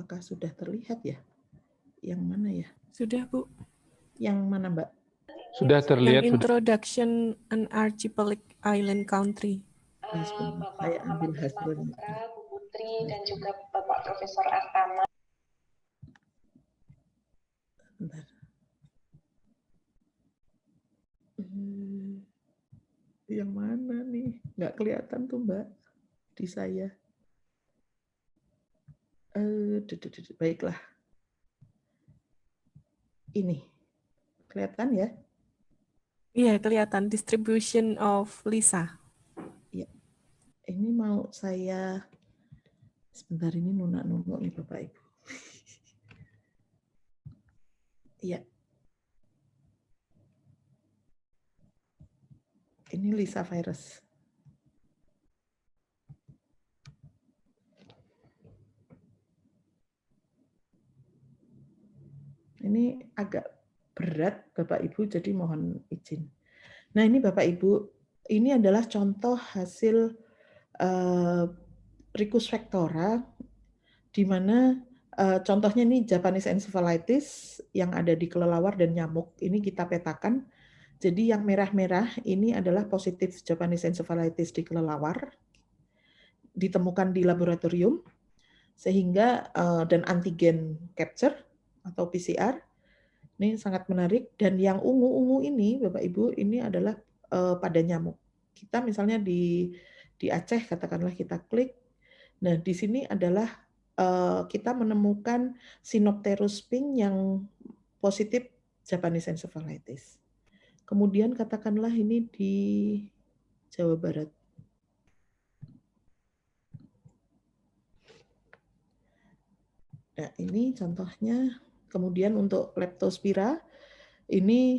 apakah sudah terlihat ya? Yang mana ya? Sudah, Bu. Yang mana, Mbak? Sudah terlihat. Yang Introduction an Archipelagic Island Country. Bapak Muhammad Isma Putra, Bu Putri, dan juga Bapak Profesor Artama. Bentar. Yang mana nih? Nggak kelihatan tuh, Mbak, di saya. Baiklah. Ini. Kelihatan ya? Iya, kelihatan. Distribution of Lisa. Ya. Ini mau saya... Sebentar, ini nunak-nunuk nih, Bapak Ibu. Iya. Ini Lisa virus. Ini agak berat, Bapak Ibu, jadi mohon izin. Nah, ini Bapak Ibu, ini adalah contoh hasil Ricus vectora, di mana contohnya ini Japanese encephalitis yang ada di kelelawar dan nyamuk. Ini kita petakan. Jadi yang merah-merah ini adalah positif Japanese encephalitis di kelelawar, ditemukan di laboratorium, sehingga dan antigen capture atau PCR. Ini sangat menarik. Dan yang ungu-ungu ini, Bapak Ibu, ini adalah pada nyamuk. Kita misalnya di Aceh, katakanlah kita klik. Nah, di sini adalah kita menemukan Sinopterus pink yang positif Japanese encephalitis. Kemudian katakanlah ini di Jawa Barat. Nah, ini contohnya. Kemudian untuk Leptospira, ini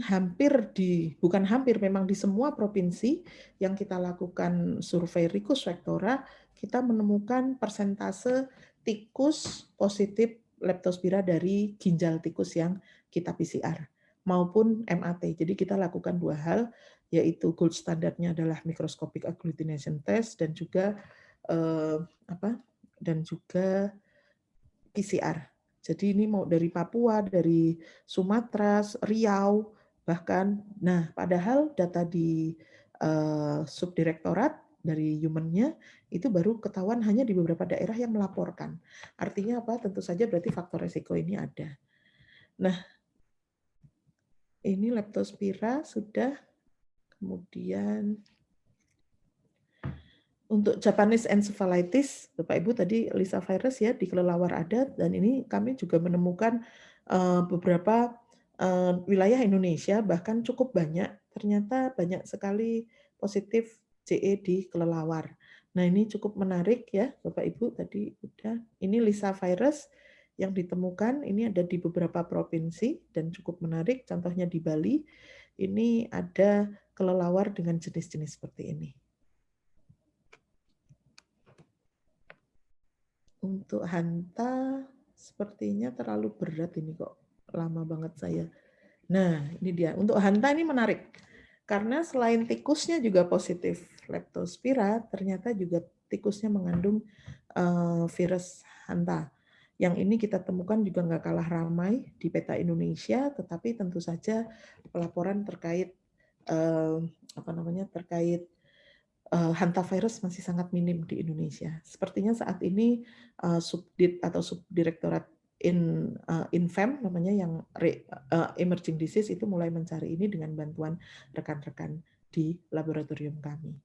bukan hampir, memang di semua provinsi yang kita lakukan survei Ricus vectora, kita menemukan persentase tikus positif Leptospira dari ginjal tikus yang kita PCR maupun MAT. Jadi kita lakukan dua hal, yaitu gold standarnya adalah microscopic agglutination test dan juga PCR. Jadi ini mau dari Papua, dari Sumatera, Riau, bahkan, nah padahal data di subdirektorat dari human-nya itu baru ketahuan hanya di beberapa daerah yang melaporkan. Artinya apa? Tentu saja berarti faktor resiko ini ada. Nah, ini Leptospira sudah, kemudian untuk Japanese encephalitis, Bapak Ibu tadi Lisa virus ya di kelelawar ada, dan ini kami juga menemukan beberapa wilayah Indonesia, bahkan cukup banyak, ternyata banyak sekali positif JE di kelelawar. Nah ini cukup menarik ya Bapak Ibu, tadi udah. Ini Lisa virus yang ditemukan, ini ada di beberapa provinsi dan cukup menarik, contohnya di Bali, ini ada kelelawar dengan jenis-jenis seperti ini. Untuk hanta sepertinya terlalu berat ini kok, lama banget saya. Nah, ini dia. Untuk hanta ini menarik. Karena selain tikusnya juga positif Leptospira, ternyata juga tikusnya mengandung virus hanta. Yang ini kita temukan juga nggak kalah ramai di peta Indonesia, tetapi tentu saja pelaporan terkait terkait hantavirus masih sangat minim di Indonesia. Sepertinya saat ini Subdit atau Subdirektorat Infem namanya yang emerging disease itu mulai mencari ini dengan bantuan rekan-rekan di laboratorium kami.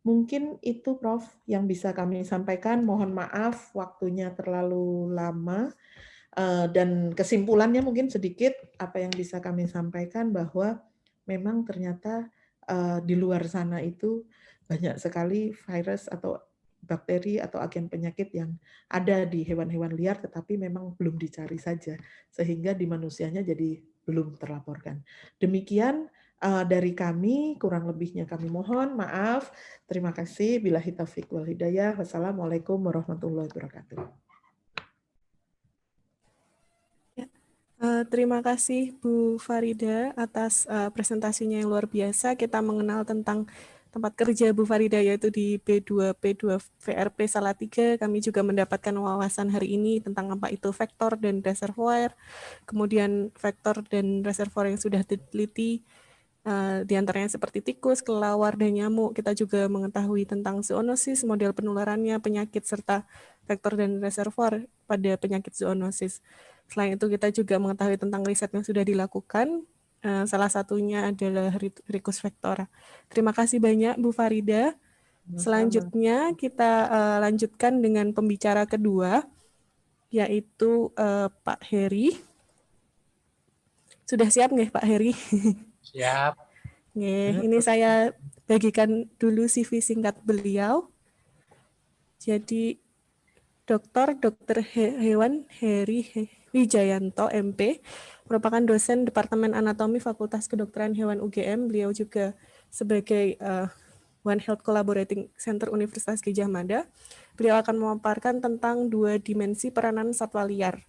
Mungkin itu Prof yang bisa kami sampaikan. Mohon maaf waktunya terlalu lama. Dan kesimpulannya mungkin sedikit apa yang bisa kami sampaikan bahwa memang ternyata di luar sana itu banyak sekali virus atau bakteri atau agen penyakit yang ada di hewan-hewan liar tetapi memang belum dicari saja sehingga di manusianya jadi belum terlaporkan. Demikian dari kami, kurang lebihnya kami mohon maaf. Terima kasih. Billahi taufiq wal hidayah. Wassalamualaikum warahmatullahi wabarakatuh. Terima kasih Bu Farida atas presentasinya yang luar biasa. Kita mengenal tentang tempat kerja Bu Farida, yaitu di B2P2 VRP Salatiga. Kami juga mendapatkan wawasan hari ini tentang apa itu vektor dan reservoir, kemudian vektor dan reservoir yang sudah diteliti, di antaranya seperti tikus, kelelawar, dan nyamuk. Kita juga mengetahui tentang zoonosis, model penularannya, penyakit, serta vektor dan reservoir pada penyakit zoonosis. Selain itu, kita juga mengetahui tentang riset yang sudah dilakukan. Salah satunya adalah Ricus vectora. Terima kasih banyak Bu Farida. Selanjutnya kita lanjutkan dengan pembicara kedua, yaitu Pak Heri. Sudah siap nggih Pak Heri? Siap. Ini saya bagikan dulu CV singkat beliau. Jadi Dr. Hewan Heri Wijayanto, MP, merupakan dosen Departemen Anatomi Fakultas Kedokteran Hewan UGM. Beliau juga sebagai One Health Collaborating Center Universitas Gadjah Mada. Beliau akan memaparkan tentang 2 dimensi peranan satwa liar.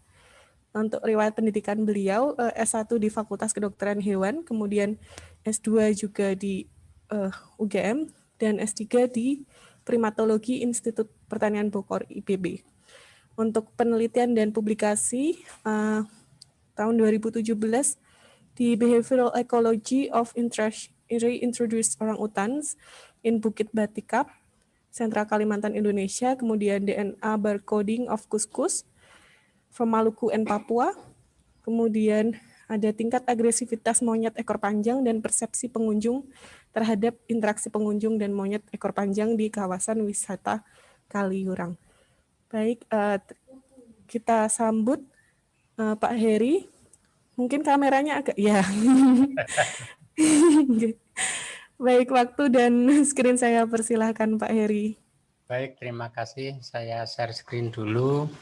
Untuk riwayat pendidikan beliau, S1 di Fakultas Kedokteran Hewan, kemudian S2 juga di UGM, dan S3 di Primatologi Institut Pertanian Bogor IPB. Untuk penelitian dan publikasi tahun 2017 di Behavioral Ecology of Reintroduced Orangutans in Bukit Batikap, Sentra Kalimantan Indonesia, kemudian DNA Barcoding of Kuskus from Maluku and Papua, kemudian ada tingkat agresivitas monyet ekor panjang dan persepsi pengunjung terhadap interaksi pengunjung dan monyet ekor panjang di kawasan wisata Kaliurang. Baik, kita sambut Pak Heri. Mungkin kameranya agak, ya. Baik, waktu dan screen saya persilahkan Pak Heri. Baik, terima kasih. Saya share screen dulu.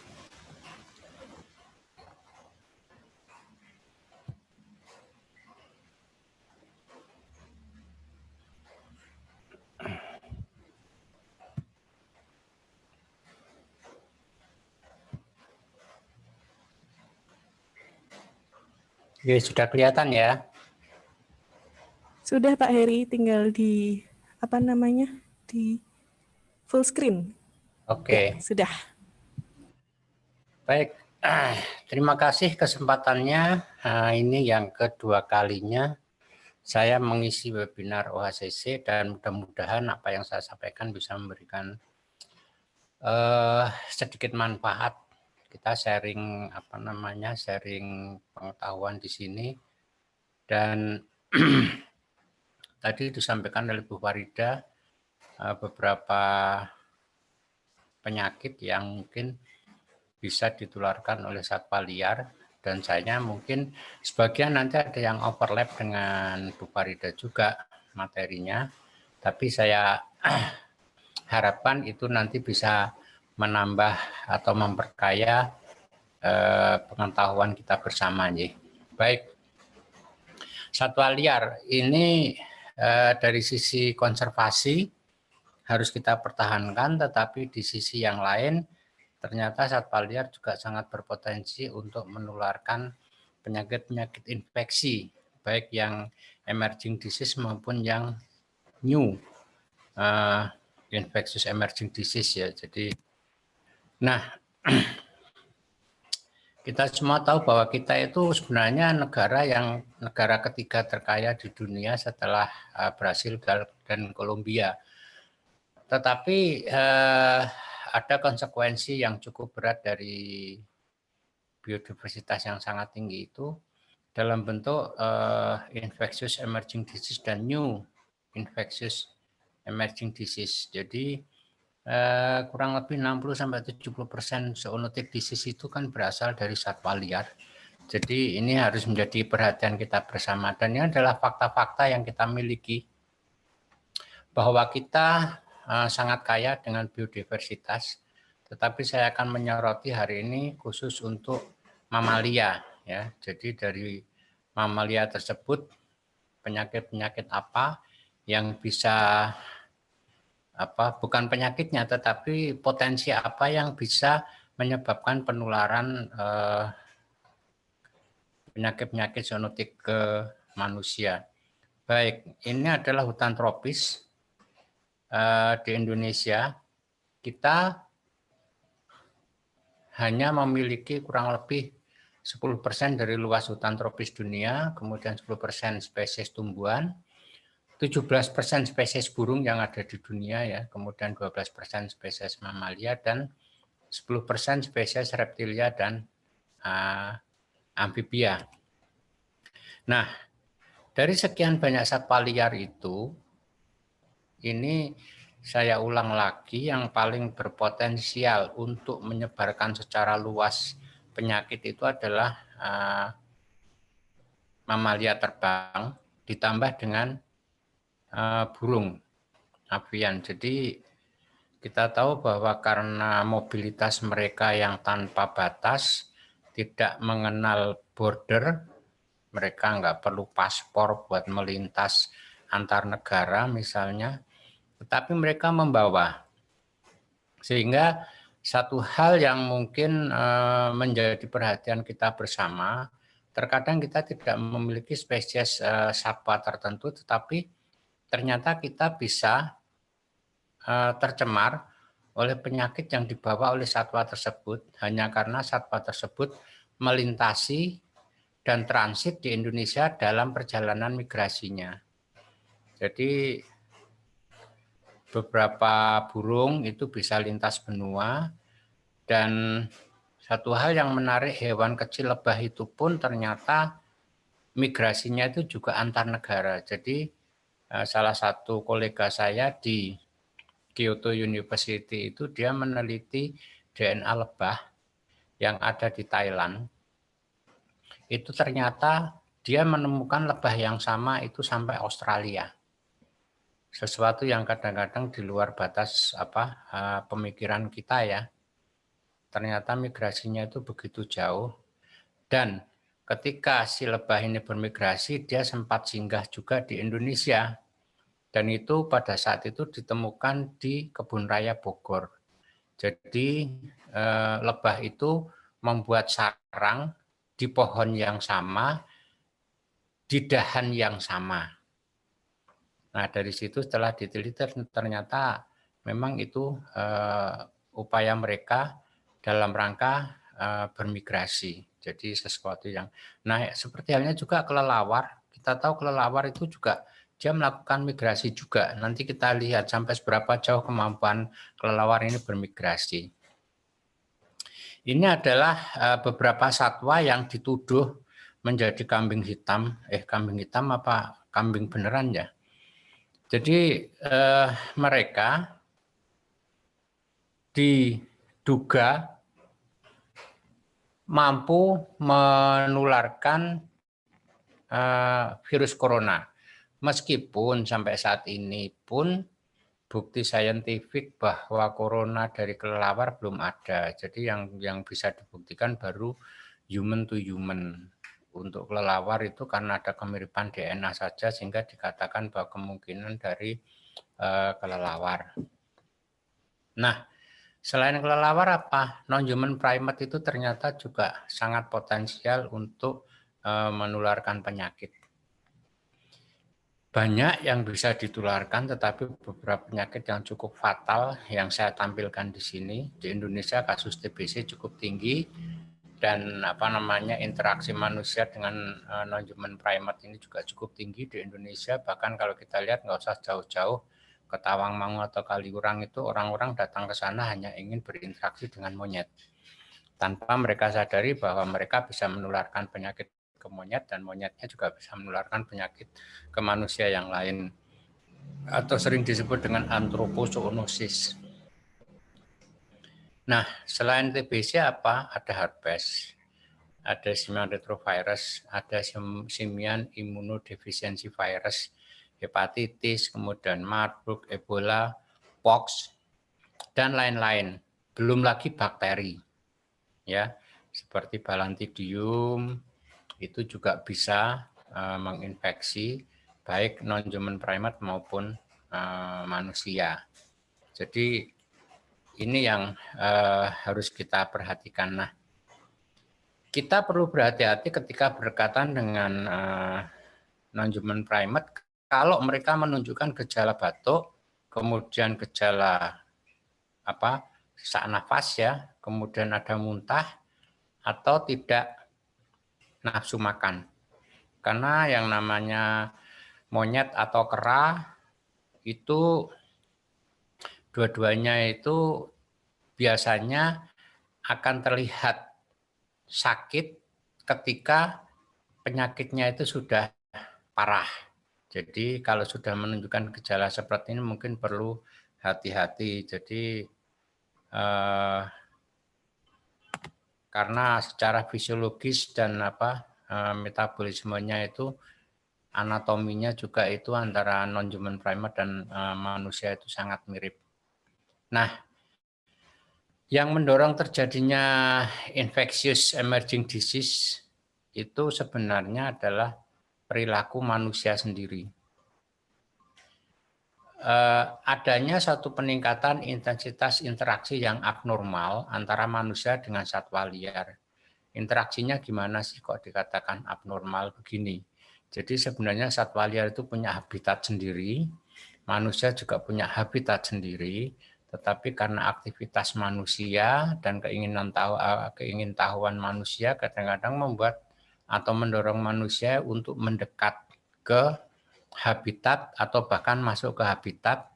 Oke, sudah kelihatan ya? Sudah Pak Heri, tinggal di di full screen. Oke. Ya, sudah. Baik, terima kasih kesempatannya. Ini yang kedua kalinya saya mengisi webinar OHCC dan mudah-mudahan apa yang saya sampaikan bisa memberikan sedikit manfaat. Kita sharing sharing pengetahuan di sini. Dan tadi disampaikan oleh Bu Farida beberapa penyakit yang mungkin bisa ditularkan oleh satwa liar, dan saya mungkin sebagian nanti ada yang overlap dengan Bu Farida juga materinya, tapi saya harapkan itu nanti bisa menambah atau memperkaya pengetahuan kita bersama. Baik, satwa liar ini dari sisi konservasi harus kita pertahankan, tetapi di sisi yang lain ternyata satwa liar juga sangat berpotensi untuk menularkan penyakit-penyakit infeksi, baik yang emerging disease maupun yang new infectious emerging disease ya. Jadi, nah kita semua tahu bahwa kita itu sebenarnya negara ketiga terkaya di dunia setelah Brasil dan Kolombia. Tetapi ada konsekuensi yang cukup berat dari biodiversitas yang sangat tinggi itu dalam bentuk infectious emerging disease dan new infectious emerging disease. Jadi kurang lebih 60-70% zoonotic disease itu kan berasal dari satwa liar. Jadi ini harus menjadi perhatian kita bersama, dan ini adalah fakta-fakta yang kita miliki bahwa kita sangat kaya dengan biodiversitas. Tetapi saya akan menyoroti hari ini khusus untuk mamalia ya. Jadi dari mamalia tersebut penyakit-penyakit apa yang bisa bukan penyakitnya, tetapi potensi apa yang bisa menyebabkan penularan penyakit-penyakit zoonotik ke manusia. Baik, ini adalah hutan tropis di Indonesia kita hanya memiliki kurang lebih 10% dari luas hutan tropis dunia, kemudian 10% spesies tumbuhan, 17% spesies burung yang ada di dunia ya, kemudian 12% spesies mamalia dan 10% spesies reptilia dan amfibia. Nah, dari sekian banyak satwa liar itu, ini saya ulang lagi, yang paling berpotensial untuk menyebarkan secara luas penyakit itu adalah mamalia terbang ditambah dengan burung avian. Jadi kita tahu bahwa karena mobilitas mereka yang tanpa batas, tidak mengenal border, mereka nggak perlu paspor buat melintas antar negara misalnya, tetapi mereka membawa. Sehingga satu hal yang mungkin menjadi perhatian kita bersama, terkadang kita tidak memiliki spesies satwa tertentu, tetapi ternyata kita bisa tercemar oleh penyakit yang dibawa oleh satwa tersebut hanya karena satwa tersebut melintasi dan transit di Indonesia dalam perjalanan migrasinya. Jadi beberapa burung itu bisa lintas benua, dan satu hal yang menarik, hewan kecil lebah itu pun ternyata migrasinya itu juga antar negara. Jadi salah satu kolega saya di Kyoto University itu dia meneliti DNA lebah yang ada di Thailand. Itu ternyata dia menemukan lebah yang sama itu sampai Australia. Sesuatu yang kadang-kadang di luar batas pemikiran kita ya. Ternyata migrasinya itu begitu jauh, dan ketika si lebah ini bermigrasi dia sempat singgah juga di Indonesia, dan itu pada saat itu ditemukan di Kebun Raya Bogor. Jadi lebah itu membuat sarang di pohon yang sama, di dahan yang sama. Nah, dari situ setelah diteliti ternyata memang itu upaya mereka dalam rangka bermigrasi. Jadi sesuatu yang, nah seperti halnya juga kelelawar. Kita tahu kelelawar itu juga dia melakukan migrasi juga. Nanti kita lihat sampai seberapa jauh kemampuan kelelawar ini bermigrasi. Ini adalah beberapa satwa yang dituduh menjadi kambing hitam. Kambing hitam apa kambing beneran ya? Jadi mereka diduga mampu menularkan virus corona. Meskipun sampai saat ini pun bukti saintifik bahwa corona dari kelelawar belum ada. Jadi yang bisa dibuktikan baru human to human. Untuk kelelawar itu karena ada kemiripan DNA saja sehingga dikatakan bahwa kemungkinan dari kelelawar. Nah, selain kelelawar apa? Non-human primate itu ternyata juga sangat potensial untuk menularkan penyakit. Banyak yang bisa ditularkan, tetapi beberapa penyakit yang cukup fatal yang saya tampilkan di sini. Di Indonesia kasus TBC cukup tinggi, dan interaksi manusia dengan non-human primate ini juga cukup tinggi di Indonesia. Bahkan kalau kita lihat nggak usah jauh-jauh ke Tawangmangu atau Kaliurang, itu orang-orang datang ke sana hanya ingin berinteraksi dengan monyet tanpa mereka sadari bahwa mereka bisa menularkan penyakit ke monyet, dan monyetnya juga bisa menularkan penyakit ke manusia yang lain, atau sering disebut dengan anthropozoonosis. Nah, selain TBC apa? Ada herpes, ada simian retrovirus, ada simian immunodeficiency virus, hepatitis, kemudian Marburg, Ebola, Pox, dan lain-lain. Belum lagi bakteri, ya, seperti Balantidium, itu juga bisa menginfeksi baik non-human primate maupun manusia. Jadi ini yang harus kita perhatikan. Nah, kita perlu berhati-hati ketika berdekatan dengan non-human primate. Kalau mereka menunjukkan gejala batuk, kemudian gejala sesak nafas ya, kemudian ada muntah atau tidak nafsu makan. Karena yang namanya monyet atau kera itu dua-duanya itu biasanya akan terlihat sakit ketika penyakitnya itu sudah parah. Jadi kalau sudah menunjukkan gejala seperti ini mungkin perlu hati-hati. Jadi karena secara fisiologis dan metabolismenya itu, anatominya juga itu antara non-human primate dan manusia itu sangat mirip. Nah, yang mendorong terjadinya infectious emerging disease itu sebenarnya adalah perilaku manusia sendiri. Adanya satu peningkatan intensitas interaksi yang abnormal antara manusia dengan satwa liar. Interaksinya gimana sih kok dikatakan abnormal begini? Jadi sebenarnya satwa liar itu punya habitat sendiri, manusia juga punya habitat sendiri, tetapi karena aktivitas manusia dan keingintahuan manusia kadang-kadang membuat atau mendorong manusia untuk mendekat ke habitat atau bahkan masuk ke habitat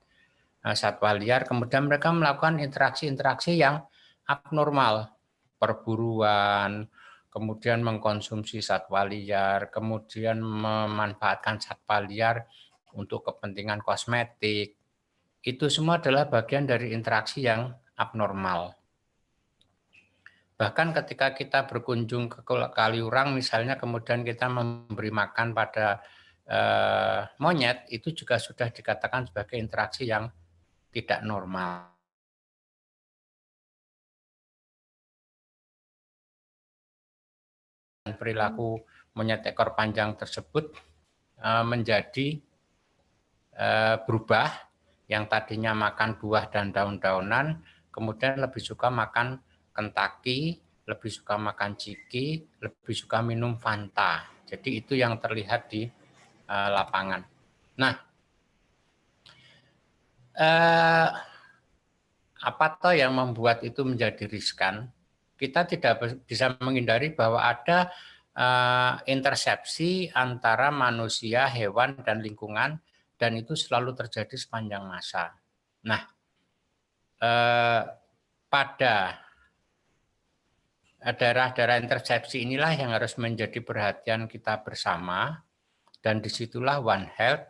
satwa liar, kemudian mereka melakukan interaksi-interaksi yang abnormal, perburuan, kemudian mengkonsumsi satwa liar, kemudian memanfaatkan satwa liar untuk kepentingan kosmetik. Itu semua adalah bagian dari interaksi yang abnormal. Bahkan ketika kita berkunjung ke Kaliurang misalnya, kemudian kita memberi makan pada monyet, itu juga sudah dikatakan sebagai interaksi yang tidak normal. Perilaku monyet ekor panjang tersebut menjadi berubah, yang tadinya makan buah dan daun-daunan, kemudian lebih suka makan Kentucky, lebih suka makan ciki, lebih suka minum Fanta. Jadi itu yang terlihat di lapangan. Nah, apa toh yang membuat itu menjadi riskan? Kita tidak bisa menghindari bahwa ada intersepsi antara manusia, hewan, dan lingkungan, dan itu selalu terjadi sepanjang masa. Nah, pada daerah-daerah intersepsi inilah yang harus menjadi perhatian kita bersama, dan disitulah One Health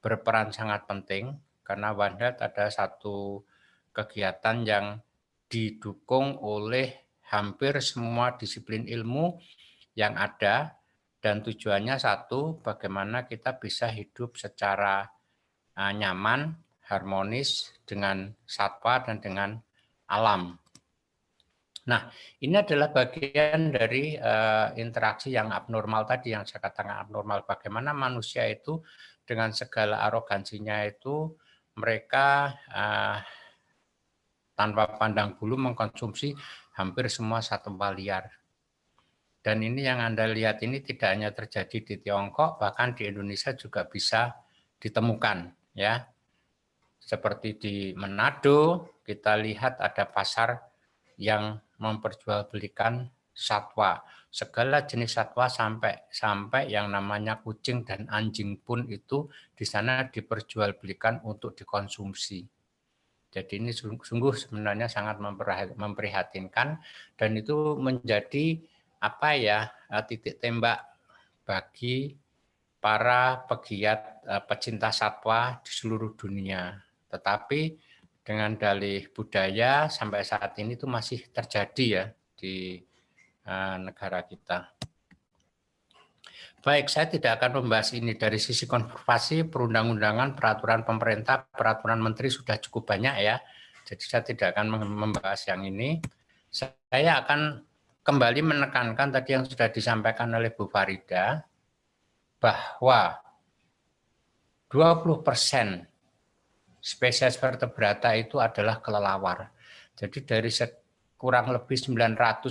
berperan sangat penting, karena One Health ada satu kegiatan yang didukung oleh hampir semua disiplin ilmu yang ada, dan tujuannya satu, bagaimana kita bisa hidup secara nyaman, harmonis dengan satwa dan dengan alam. Nah, ini adalah bagian dari interaksi yang abnormal tadi, yang saya katakan abnormal. Bagaimana manusia itu dengan segala arogansinya itu, mereka tanpa pandang bulu mengkonsumsi hampir semua satwa liar. Dan ini yang Anda lihat ini tidak hanya terjadi di Tiongkok, bahkan di Indonesia juga bisa ditemukan, ya. Seperti di Manado, kita lihat ada pasar yang memperjualbelikan satwa, segala jenis satwa sampai yang namanya kucing dan anjing pun itu di sana diperjualbelikan untuk dikonsumsi. Jadi ini sungguh sebenarnya sangat memprihatinkan, dan itu menjadi titik tembak bagi para pegiat pecinta satwa di seluruh dunia. Tetapi dengan dalih budaya sampai saat ini itu masih terjadi ya di negara kita. Baik, saya tidak akan membahas ini dari sisi konservasi, perundang-undangan, peraturan pemerintah, peraturan menteri sudah cukup banyak ya. Jadi saya tidak akan membahas yang ini. Saya akan kembali menekankan tadi yang sudah disampaikan oleh Bu Farida, bahwa 20% spesies vertebrata itu adalah kelelawar. Jadi dari kurang lebih 950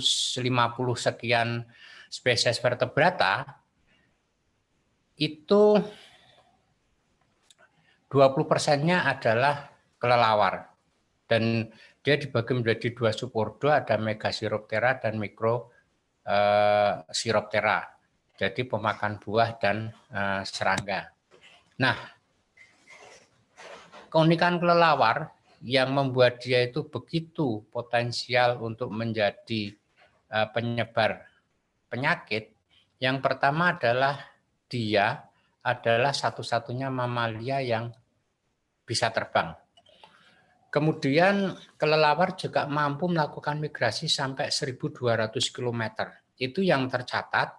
sekian spesies vertebrata, itu 20%-nya adalah kelelawar. Dan dia dibagi menjadi 2 subordo, ada Megasiroptera dan Microsiroptera. Jadi pemakan buah dan serangga. Nah, keunikan kelelawar yang membuat dia itu begitu potensial untuk menjadi penyebar penyakit, yang pertama adalah dia adalah satu-satunya mamalia yang bisa terbang. Kemudian kelelawar juga mampu melakukan migrasi sampai 1.200 km. Itu yang tercatat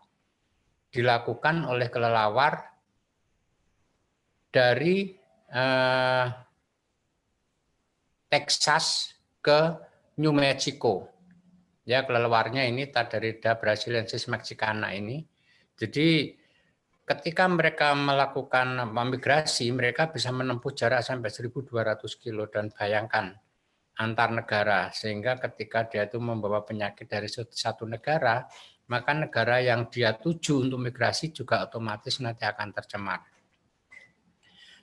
dilakukan oleh kelelawar dari Texas ke New Mexico. Ya, kelelawarnya ini Tadarida brasiliensis mexicana ini. Jadi ketika mereka melakukan migrasi, mereka bisa menempuh jarak sampai 1.200 kilo, dan bayangkan antar negara, sehingga ketika dia itu membawa penyakit dari satu negara, maka negara yang dia tuju untuk migrasi juga otomatis nanti akan tercemar.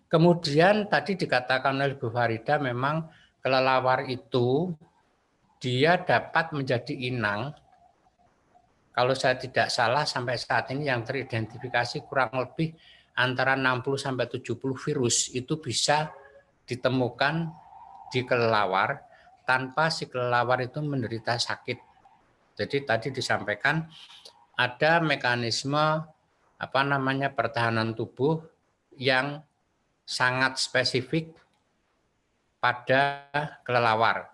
Kemudian tadi dikatakan oleh Bu Farida, memang kelelawar itu dia dapat menjadi inang. Kalau saya tidak salah sampai saat ini yang teridentifikasi kurang lebih antara 60-70 virus itu bisa ditemukan di kelelawar tanpa si kelelawar itu menderita sakit. Jadi tadi disampaikan ada mekanisme pertahanan tubuh yang sangat spesifik pada kelelawar.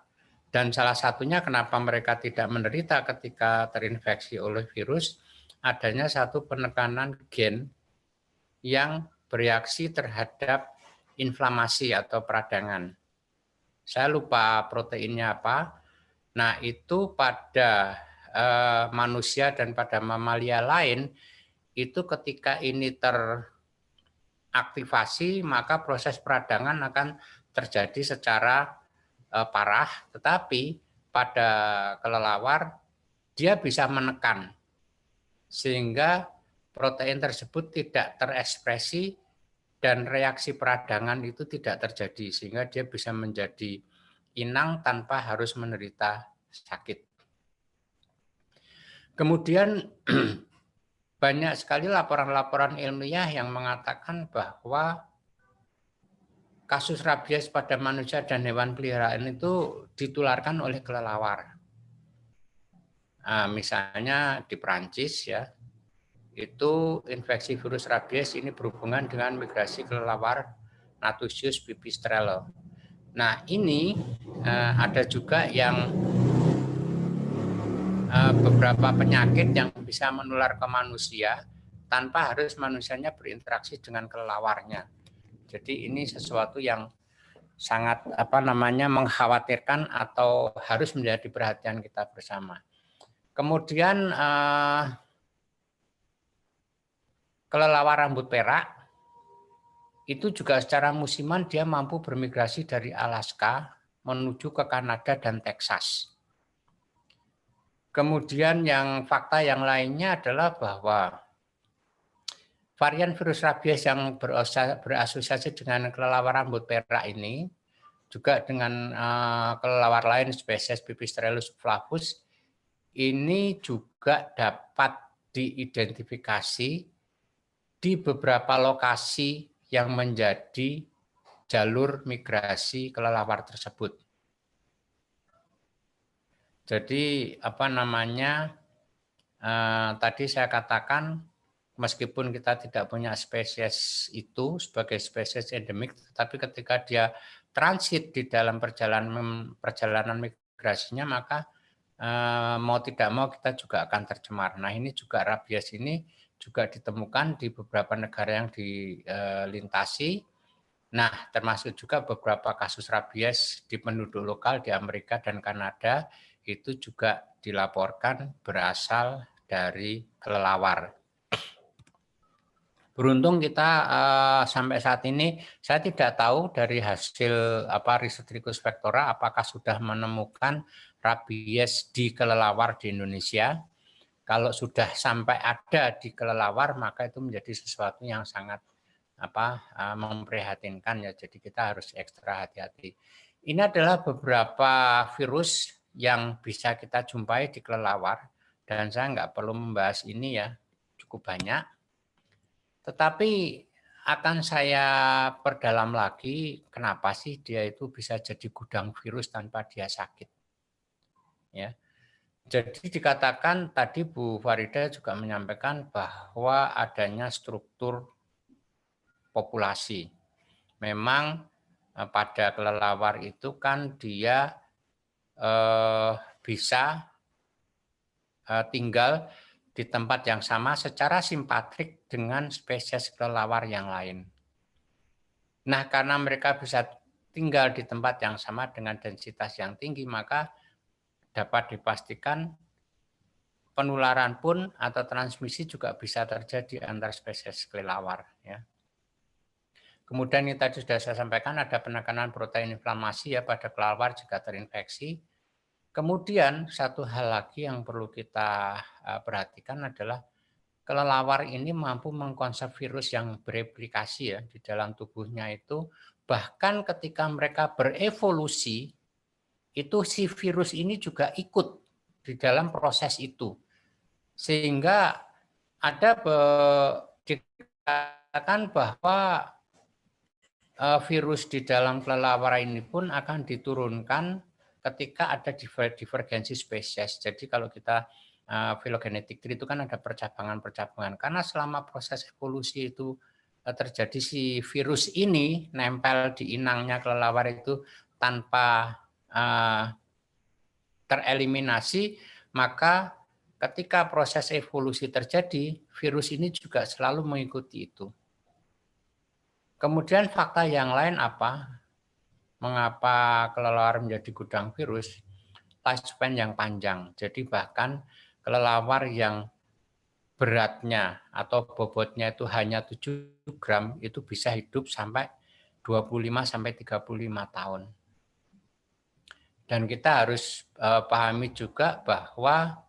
Dan salah satunya kenapa mereka tidak menderita ketika terinfeksi oleh virus, adanya satu penekanan gen yang bereaksi terhadap inflamasi atau peradangan. Saya lupa proteinnya apa. Nah, itu pada manusia dan pada mamalia lain, itu ketika ini teraktivasi, maka proses peradangan akan terjadi secara parah, tetapi pada kelelawar dia bisa menekan sehingga protein tersebut tidak terekspresi dan reaksi peradangan itu tidak terjadi, sehingga dia bisa menjadi inang tanpa harus menderita sakit. Kemudian banyak sekali laporan-laporan ilmiah yang mengatakan bahwa kasus rabies pada manusia dan hewan peliharaan itu ditularkan oleh kelelawar. Nah, misalnya di Prancis ya, itu infeksi virus rabies ini berhubungan dengan migrasi kelelawar Nathusius pipistrelle. Nah, ini ada juga yang beberapa penyakit yang bisa menular ke manusia tanpa harus manusianya berinteraksi dengan kelelawarnya. Jadi ini sesuatu yang sangat mengkhawatirkan atau harus menjadi perhatian kita bersama. Kemudian kelelawar rambut perak itu juga secara musiman dia mampu bermigrasi dari Alaska menuju ke Kanada dan Texas. Kemudian fakta yang lainnya adalah bahwa varian virus rabies yang berasosiasi dengan kelelawar rambut perak ini juga dengan kelelawar lain spesies Pipistrellus flavus ini juga dapat diidentifikasi di beberapa lokasi yang menjadi jalur migrasi kelelawar tersebut. Jadi tadi saya katakan meskipun kita tidak punya spesies itu sebagai spesies endemik, tapi ketika dia transit di dalam perjalanan migrasinya, maka mau tidak mau kita juga akan tercemar. Nah, ini juga rabies ini juga ditemukan di beberapa negara yang dilintasi. Nah, termasuk juga beberapa kasus rabies di penduduk lokal di Amerika dan Kanada itu juga dilaporkan berasal dari kelelawar. Beruntung kita sampai saat ini saya tidak tahu dari hasil riset Ricus Vectora apakah sudah menemukan rabies di kelelawar di Indonesia. Kalau sudah sampai ada di kelelawar, maka itu menjadi sesuatu yang sangat memprihatinkan ya. Jadi kita harus ekstra hati-hati. Ini adalah beberapa virus yang bisa kita jumpai di kelelawar, dan saya nggak perlu membahas ini ya, cukup banyak. Tetapi akan saya perdalam lagi, kenapa sih dia itu bisa jadi gudang virus tanpa dia sakit. Ya. Jadi dikatakan tadi Bu Farida juga menyampaikan bahwa adanya struktur populasi. Memang pada kelelawar itu kan dia bisa tinggal di tempat yang sama secara simpatrik dengan spesies kelelawar yang lain. Nah, karena mereka bisa tinggal di tempat yang sama dengan densitas yang tinggi, maka dapat dipastikan penularan pun atau transmisi juga bisa terjadi antar spesies kelelawar. Ya. Kemudian ini tadi sudah saya sampaikan ada penekanan protein inflamasi ya pada kelelawar jika terinfeksi. Kemudian satu hal lagi yang perlu kita perhatikan adalah kelelawar ini mampu mengkonsep virus yang bereplikasi ya di dalam tubuhnya itu, bahkan ketika mereka berevolusi itu si virus ini juga ikut di dalam proses itu. Sehingga ada dikatakan bahwa virus di dalam kelelawar ini pun akan diturunkan ketika ada divergensi spesies. Jadi kalau kita filogenetik tree itu kan ada percabangan-percabangan. Karena selama proses evolusi itu terjadi si virus ini nempel di inangnya kelelawar itu tanpa tereliminasi, maka ketika proses evolusi terjadi, virus ini juga selalu mengikuti itu. Kemudian fakta yang lain apa? Mengapa kelelawar menjadi gudang virus? Lifespan yang panjang. Jadi bahkan kelelawar yang beratnya atau bobotnya itu hanya 7 gram itu bisa hidup sampai 25-35 tahun. Dan kita harus pahami juga bahwa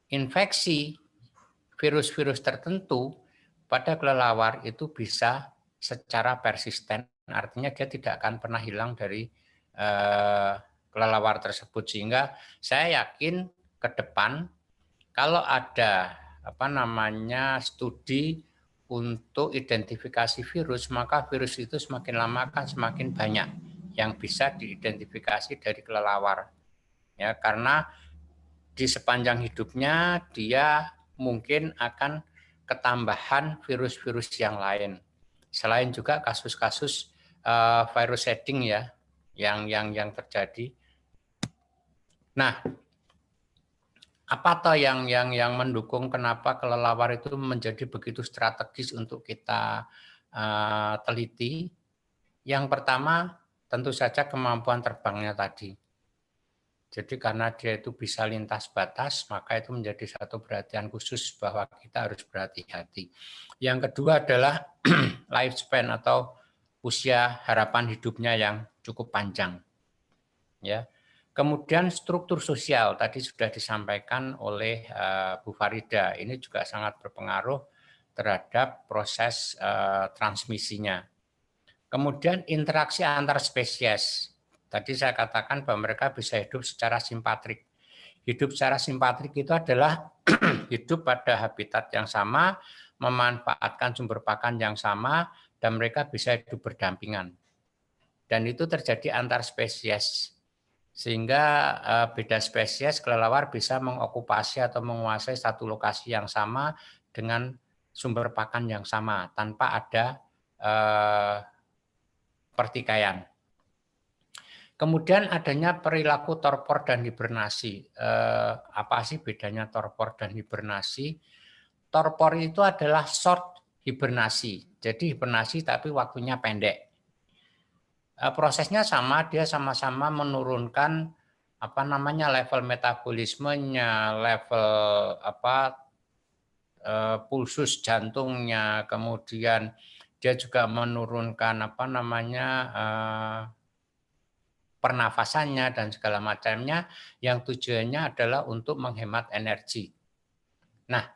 infeksi virus-virus tertentu pada kelelawar itu bisa secara persisten, artinya dia tidak akan pernah hilang dari kelelawar tersebut. Sehingga saya yakin ke depan kalau ada studi untuk identifikasi virus, maka virus itu semakin lama akan semakin banyak yang bisa diidentifikasi dari kelelawar. Ya, karena di sepanjang hidupnya dia mungkin akan ketambahan virus-virus yang lain. Selain juga kasus-kasus virus shedding ya yang terjadi. Nah, apa toh yang mendukung kenapa kelelawar itu menjadi begitu strategis untuk kita teliti? Yang pertama tentu saja kemampuan terbangnya tadi. Jadi karena dia itu bisa lintas batas, maka itu menjadi satu perhatian khusus bahwa kita harus berhati-hati. Yang kedua adalah lifespan atau usia harapan hidupnya yang cukup panjang. Ya. Kemudian struktur sosial tadi sudah disampaikan oleh Bu Farida. Ini juga sangat berpengaruh terhadap proses transmisinya. Kemudian interaksi antar spesies. Tadi saya katakan bahwa mereka bisa hidup secara simpatrik. Hidup secara simpatrik itu adalah hidup pada habitat yang sama, memanfaatkan sumber pakan yang sama, dan mereka bisa hidup berdampingan. Dan itu terjadi antar spesies. Sehingga beda spesies kelelawar bisa mengokupasi atau menguasai satu lokasi yang sama dengan sumber pakan yang sama, tanpa ada pertikaian. Kemudian adanya perilaku torpor dan hibernasi. Apa sih bedanya torpor dan hibernasi? Torpor itu adalah short hibernasi. Jadi hibernasi tapi waktunya pendek. Prosesnya sama, dia sama-sama menurunkan level metabolismenya, level pulsus jantungnya, kemudian dia juga menurunkan pernafasannya dan segala macamnya, yang tujuannya adalah untuk menghemat energi. Nah,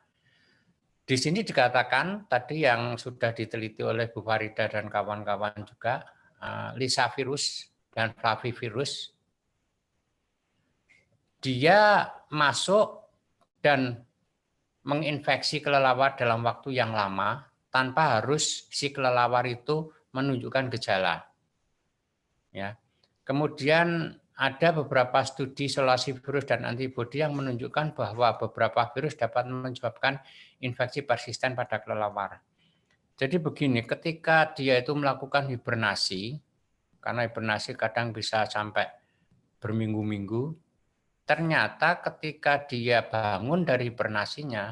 Di sini dikatakan tadi yang sudah diteliti oleh Bu Farida dan kawan-kawan juga, Lisa virus dan Flavivirus, dia masuk dan menginfeksi kelelawar dalam waktu yang lama tanpa harus si kelelawar itu menunjukkan gejala. Ya. Kemudian ada beberapa studi isolasi virus dan antibodi yang menunjukkan bahwa beberapa virus dapat menyebabkan infeksi persisten pada kelelawar. Jadi begini, ketika dia itu melakukan hibernasi, karena hibernasi kadang bisa sampai berminggu-minggu, ternyata ketika dia bangun dari hibernasinya,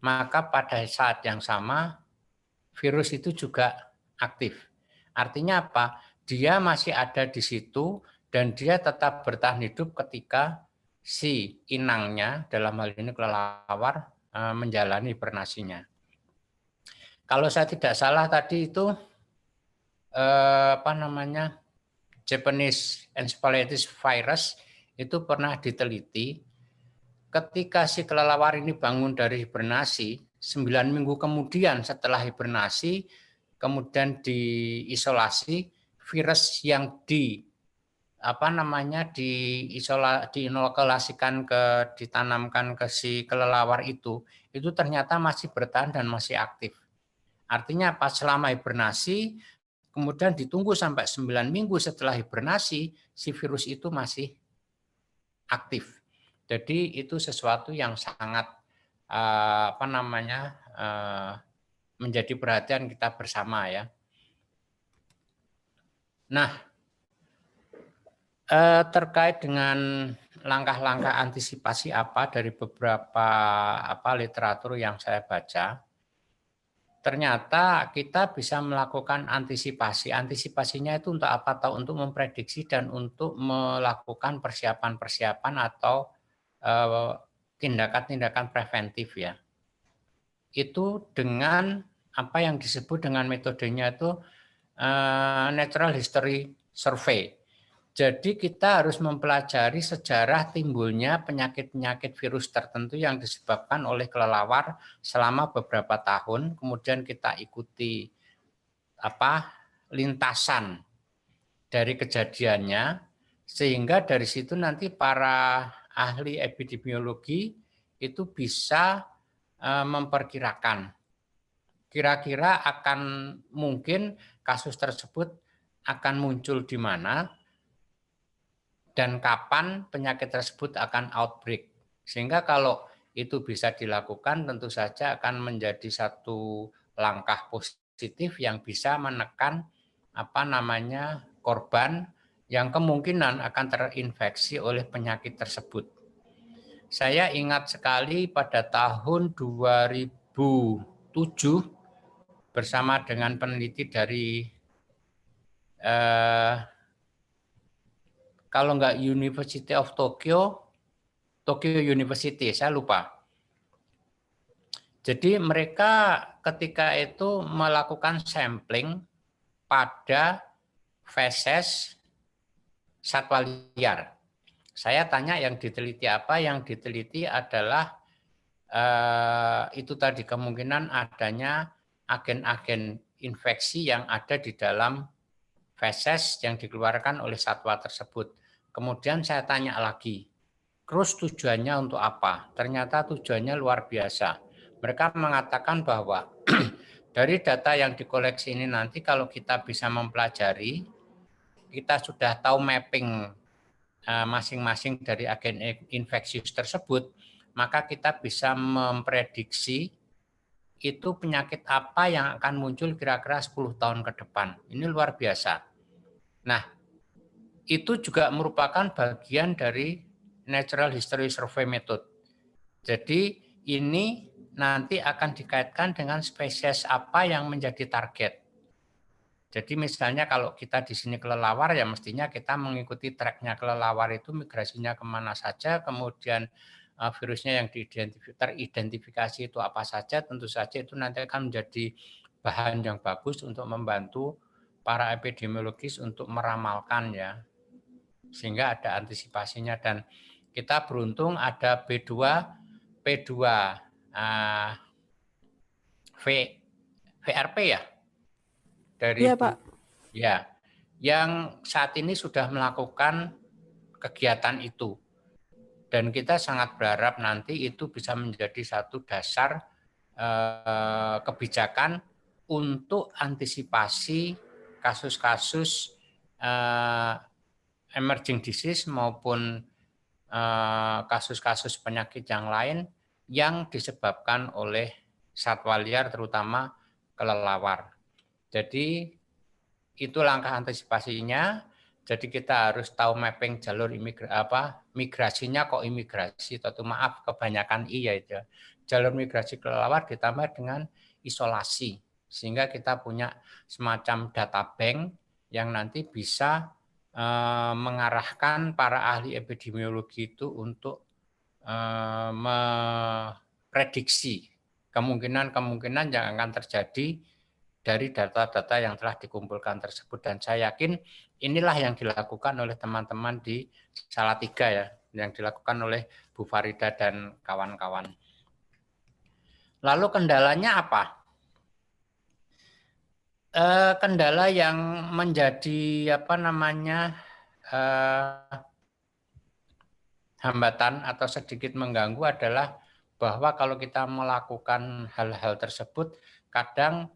maka pada saat yang sama virus itu juga aktif. Artinya apa? Dia masih ada di situ dan dia tetap bertahan hidup ketika si inangnya, dalam hal ini kelelawar, menjalani hibernasinya. Kalau saya tidak salah tadi itu Japanese encephalitis virus itu pernah diteliti. Ketika si kelelawar ini bangun dari hibernasi, 9 minggu kemudian setelah hibernasi, kemudian diisolasi, virus yang diinokulasikan ditanamkan ke si kelelawar itu ternyata masih bertahan dan masih aktif. Artinya pas selama hibernasi, kemudian ditunggu sampai 9 minggu setelah hibernasi, si virus itu masih aktif. Jadi itu sesuatu yang sangat menjadi perhatian kita bersama ya. Nah, terkait dengan langkah-langkah antisipasi apa dari beberapa literatur yang saya baca, ternyata kita bisa melakukan antisipasi. Antisipasinya itu untuk apa? Tahu, untuk memprediksi dan untuk melakukan persiapan-persiapan atau tindakan-tindakan preventif ya. Itu dengan apa yang disebut dengan metodenya itu natural history survey. Jadi kita harus mempelajari sejarah timbulnya penyakit-penyakit virus tertentu yang disebabkan oleh kelelawar selama beberapa tahun, kemudian kita ikuti lintasan dari kejadiannya, sehingga dari situ nanti para ahli epidemiologi itu bisa memperkirakan kira-kira akan mungkin kasus tersebut akan muncul di mana dan kapan penyakit tersebut akan outbreak. Sehingga kalau itu bisa dilakukan, tentu saja akan menjadi satu langkah positif yang bisa menekan korban yang kemungkinan akan terinfeksi oleh penyakit tersebut. Saya ingat sekali pada tahun 2007 bersama dengan peneliti dari kalau enggak University of Tokyo University, saya lupa. Jadi mereka ketika itu melakukan sampling pada feses satwa liar. Saya tanya yang diteliti apa? Yang diteliti adalah itu tadi kemungkinan adanya agen-agen infeksi yang ada di dalam feses yang dikeluarkan oleh satwa tersebut. Kemudian saya tanya lagi, terus tujuannya untuk apa? Ternyata tujuannya luar biasa. Mereka mengatakan bahwa dari data yang dikoleksi ini nanti kalau kita bisa mempelajari, kita sudah tahu mapping masing-masing dari agen infeksius tersebut, maka kita bisa memprediksi itu penyakit apa yang akan muncul kira-kira 10 tahun ke depan. Ini luar biasa. Nah, itu juga merupakan bagian dari natural history survey method. Jadi ini nanti akan dikaitkan dengan spesies apa yang menjadi target. Jadi misalnya kalau kita di sini kelelawar, ya mestinya kita mengikuti tracknya kelelawar itu migrasinya kemana saja, kemudian virusnya yang teridentifikasi itu apa saja, tentu saja itu nanti akan menjadi bahan yang bagus untuk membantu para epidemiologis untuk meramalkan ya, sehingga ada antisipasinya. Dan kita beruntung ada P2 VRP ya? Dari Iya, Pak. Ya, yang saat ini sudah melakukan kegiatan itu. Dan kita sangat berharap nanti itu bisa menjadi satu dasar kebijakan untuk antisipasi kasus-kasus emerging disease maupun kasus-kasus penyakit yang lain yang disebabkan oleh satwa liar, terutama kelelawar. Jadi itu langkah antisipasinya. Jadi kita harus tahu mapping jalur migrasinya, kok imigrasi, atau maaf kebanyakan iya itu. Jalur migrasi kelelawar ditambah dengan isolasi, sehingga kita punya semacam data bank yang nanti bisa mengarahkan para ahli epidemiologi itu untuk memprediksi kemungkinan-kemungkinan yang akan terjadi dari data-data yang telah dikumpulkan tersebut. Dan saya yakin inilah yang dilakukan oleh teman-teman di Salatiga ya, yang dilakukan oleh Bu Farida dan kawan-kawan. Lalu kendalanya apa? Kendala yang menjadi hambatan atau sedikit mengganggu adalah bahwa kalau kita melakukan hal-hal tersebut, kadang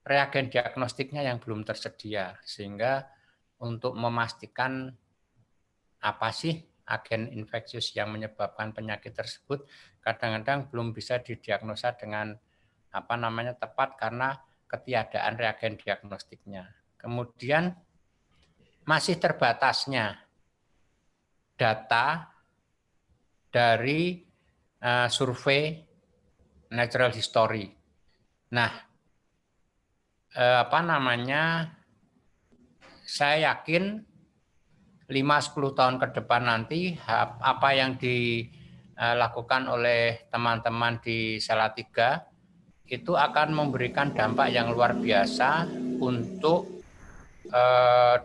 reagen diagnostiknya yang belum tersedia, sehingga untuk memastikan apa sih agen infeksius yang menyebabkan penyakit tersebut kadang-kadang belum bisa didiagnosa dengan tepat karena ketiadaan reagen diagnostiknya. Kemudian masih terbatasnya data dari survei natural history. Nah, saya yakin 5-10 tahun ke depan nanti apa yang dilakukan oleh teman-teman di Salatiga itu akan memberikan dampak yang luar biasa untuk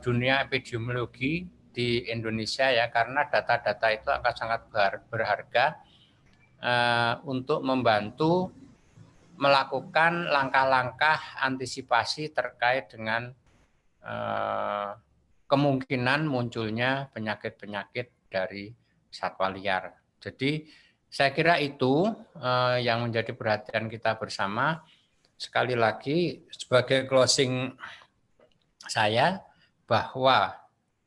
dunia epidemiologi di Indonesia ya, karena data-data itu akan sangat berharga untuk membantu melakukan langkah-langkah antisipasi terkait dengan kemungkinan munculnya penyakit-penyakit dari satwa liar. Jadi saya kira itu yang menjadi perhatian kita bersama. Sekali lagi sebagai closing saya, bahwa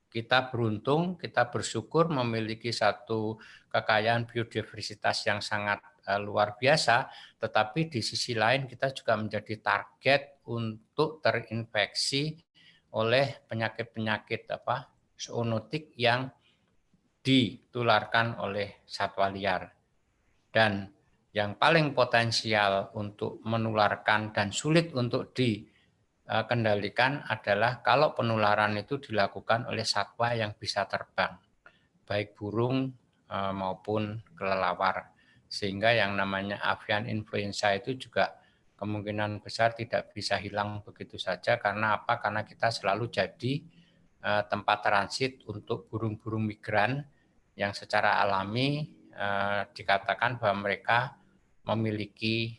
kita beruntung, kita bersyukur memiliki satu kekayaan biodiversitas yang sangat luar biasa, tetapi di sisi lain kita juga menjadi target untuk terinfeksi oleh penyakit-penyakit zoonotik yang ditularkan oleh satwa liar. Dan yang paling potensial untuk menularkan dan sulit untuk dikendalikan adalah kalau penularan itu dilakukan oleh satwa yang bisa terbang, baik burung maupun kelelawar. Sehingga yang namanya avian influenza itu juga kemungkinan besar tidak bisa hilang begitu saja. Karena apa? Karena kita selalu jadi tempat transit untuk burung-burung migran yang secara alami dikatakan bahwa mereka memiliki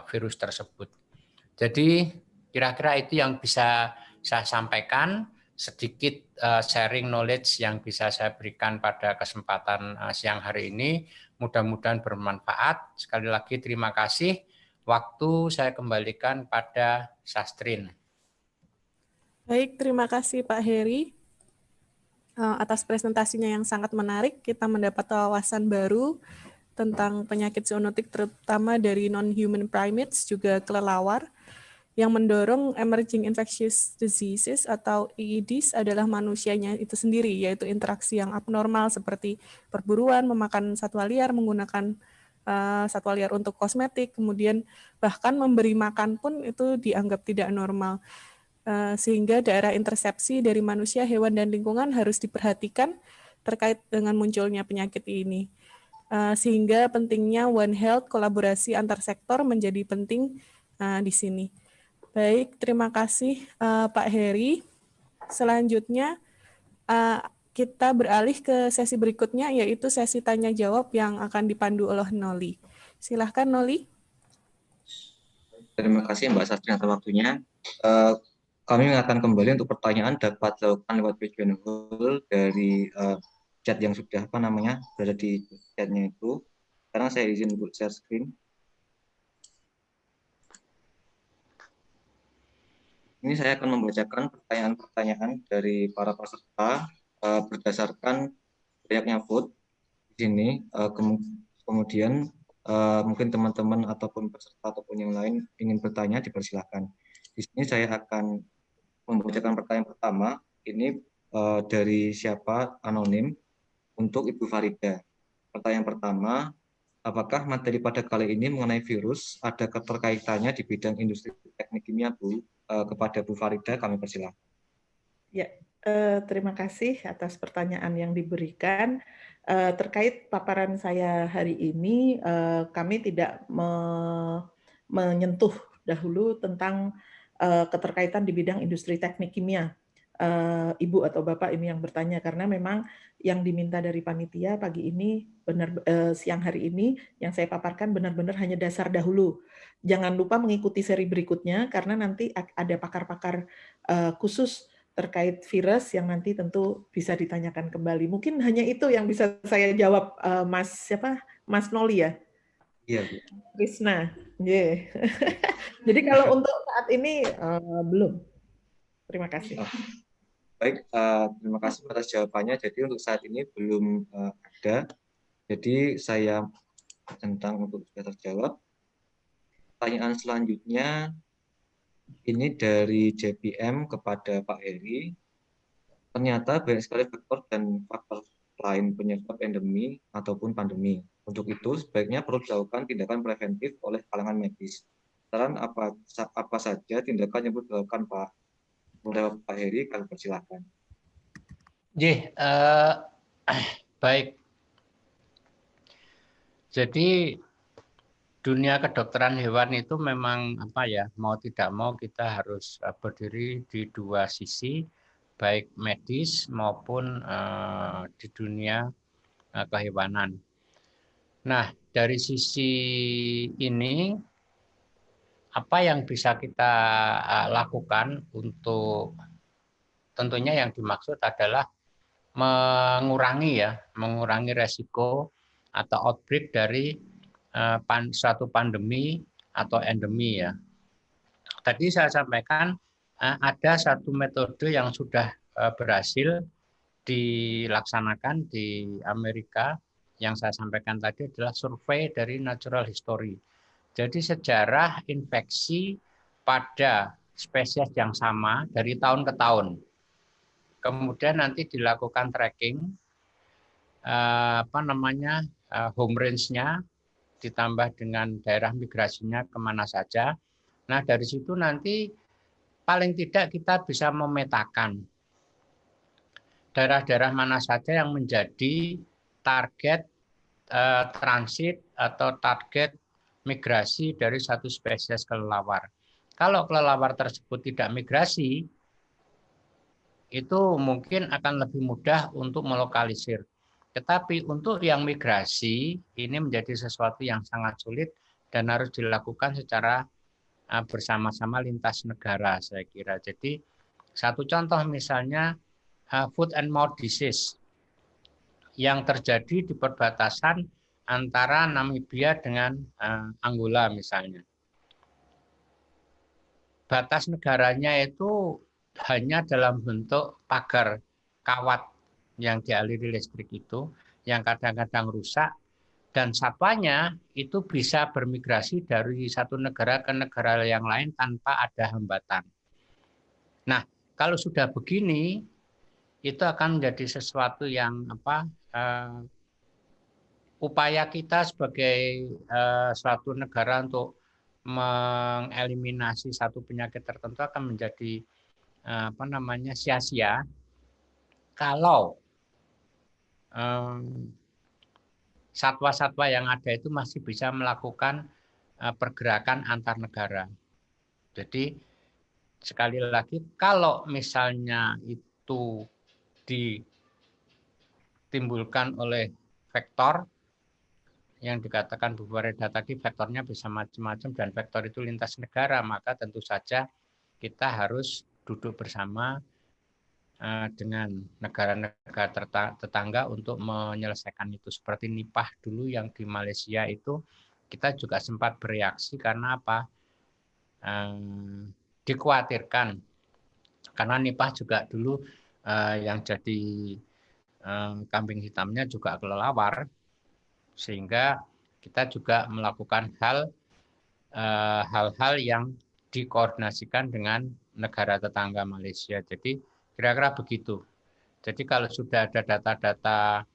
virus tersebut. Jadi kira-kira itu yang bisa saya sampaikan, sedikit sharing knowledge yang bisa saya berikan pada kesempatan siang hari ini. Mudah-mudahan bermanfaat. Sekali lagi terima kasih. Waktu saya kembalikan pada Sastrin. Baik, terima kasih Pak Heri atas presentasinya yang sangat menarik. Kita mendapat wawasan baru tentang penyakit zoonotik, terutama dari non-human primates, juga kelelawar. Yang mendorong emerging infectious diseases atau EIDs adalah manusianya itu sendiri, yaitu interaksi yang abnormal seperti perburuan, memakan satwa liar, menggunakan satwa liar untuk kosmetik, kemudian bahkan memberi makan pun itu dianggap tidak normal. Sehingga daerah intersepsi dari manusia, hewan, dan lingkungan harus diperhatikan terkait dengan munculnya penyakit ini. Sehingga pentingnya One Health, kolaborasi antar sektor menjadi penting di sini. Baik, terima kasih Pak Heri. Selanjutnya kita beralih ke sesi berikutnya, yaitu sesi tanya-jawab yang akan dipandu oleh Noli. Silahkan Noli. Terima kasih Mbak Sastri atas waktunya. Kami mengingatkan kembali untuk pertanyaan dapat dilakukan lewat Pigeonhole dari chat yang sudah berada di chatnya itu. Sekarang saya izin untuk share screen. Ini saya akan membacakan pertanyaan-pertanyaan dari para peserta berdasarkan banyaknya vote di sini. Kemudian mungkin teman-teman ataupun peserta ataupun yang lain ingin bertanya, dipersilahkan. Di sini saya akan membacakan pertanyaan pertama. Ini dari siapa, anonim, untuk Ibu Farida. Pertanyaan pertama, apakah materi pada kali ini mengenai virus ada keterkaitannya di bidang industri teknik kimia, Bu? Kepada Bu Farida, kami persilahkan. Ya, terima kasih atas pertanyaan yang diberikan. Terkait paparan saya hari ini, kami tidak menyentuh dahulu tentang keterkaitan di bidang industri teknik kimia. Ibu atau Bapak ini yang bertanya, karena memang yang diminta dari panitia pagi ini, siang hari ini, yang saya paparkan benar-benar hanya dasar dahulu. Jangan lupa mengikuti seri berikutnya, karena nanti ada pakar-pakar khusus terkait virus yang nanti tentu bisa ditanyakan kembali. Mungkin hanya itu yang bisa saya jawab, Mas Noli ya? Iya, Bu. Krisna. Yeah. Jadi kalau untuk saat ini belum. Terima kasih. Baik, terima kasih atas jawabannya. Jadi untuk saat ini belum ada. Jadi saya tentang untuk sudah terjawab. Pertanyaan selanjutnya ini dari JPM kepada Pak Heri. Ternyata banyak sekali faktor dan faktor lain penyebab endemi ataupun pandemi. Untuk itu, sebaiknya perlu dilakukan tindakan preventif oleh kalangan medis. Saran apa saja tindakan yang perlu dilakukan Pak? Mulai Pak Heri, kami persilakan. Baik. Jadi dunia kedokteran hewan itu memang mau tidak mau kita harus berdiri di dua sisi, baik medis maupun di dunia kehewanan. Nah, dari sisi ini apa yang bisa kita lakukan untuk, tentunya yang dimaksud adalah mengurangi resiko atau outbreak dari suatu pandemi atau endemi ya. Tadi saya sampaikan ada satu metode yang sudah berhasil dilaksanakan di Amerika. Yang saya sampaikan tadi adalah survei dari natural history. Jadi sejarah infeksi pada spesies yang sama dari tahun ke tahun. Kemudian nanti dilakukan tracking home range-nya ditambah dengan daerah migrasinya kemana saja. Nah, dari situ nanti paling tidak kita bisa memetakan daerah-daerah mana saja yang menjadi target transit atau target migrasi dari satu spesies kelelawar. Kalau kelelawar tersebut tidak migrasi, itu mungkin akan lebih mudah untuk melokalisir. Tetapi untuk yang migrasi, ini menjadi sesuatu yang sangat sulit dan harus dilakukan secara bersama-sama lintas negara, saya kira. Jadi, satu contoh misalnya foot and mouth disease yang terjadi di perbatasan antara Namibia dengan Angola misalnya. Batas negaranya itu hanya dalam bentuk pagar kawat yang dialiri listrik itu, yang kadang-kadang rusak, dan satwanya itu bisa bermigrasi dari satu negara ke negara yang lain tanpa ada hambatan. Nah, kalau sudah begini, itu akan menjadi sesuatu yang upaya kita sebagai suatu negara untuk mengeliminasi satu penyakit tertentu akan menjadi sia-sia kalau satwa-satwa yang ada itu masih bisa melakukan pergerakan antar negara. Jadi sekali lagi, kalau misalnya itu ditimbulkan oleh vektor, yang dikatakan Bu Farida tadi faktornya bisa macam-macam dan faktor itu lintas negara, maka tentu saja kita harus duduk bersama dengan negara-negara tetangga untuk menyelesaikan itu. Seperti nipah dulu yang di Malaysia itu kita juga sempat bereaksi karena apa? Dikhawatirkan karena nipah juga dulu yang jadi kambing hitamnya juga kelelawar, sehingga kita juga melakukan hal-hal yang dikoordinasikan dengan negara tetangga Malaysia. Jadi kira-kira begitu. Jadi kalau sudah ada data-data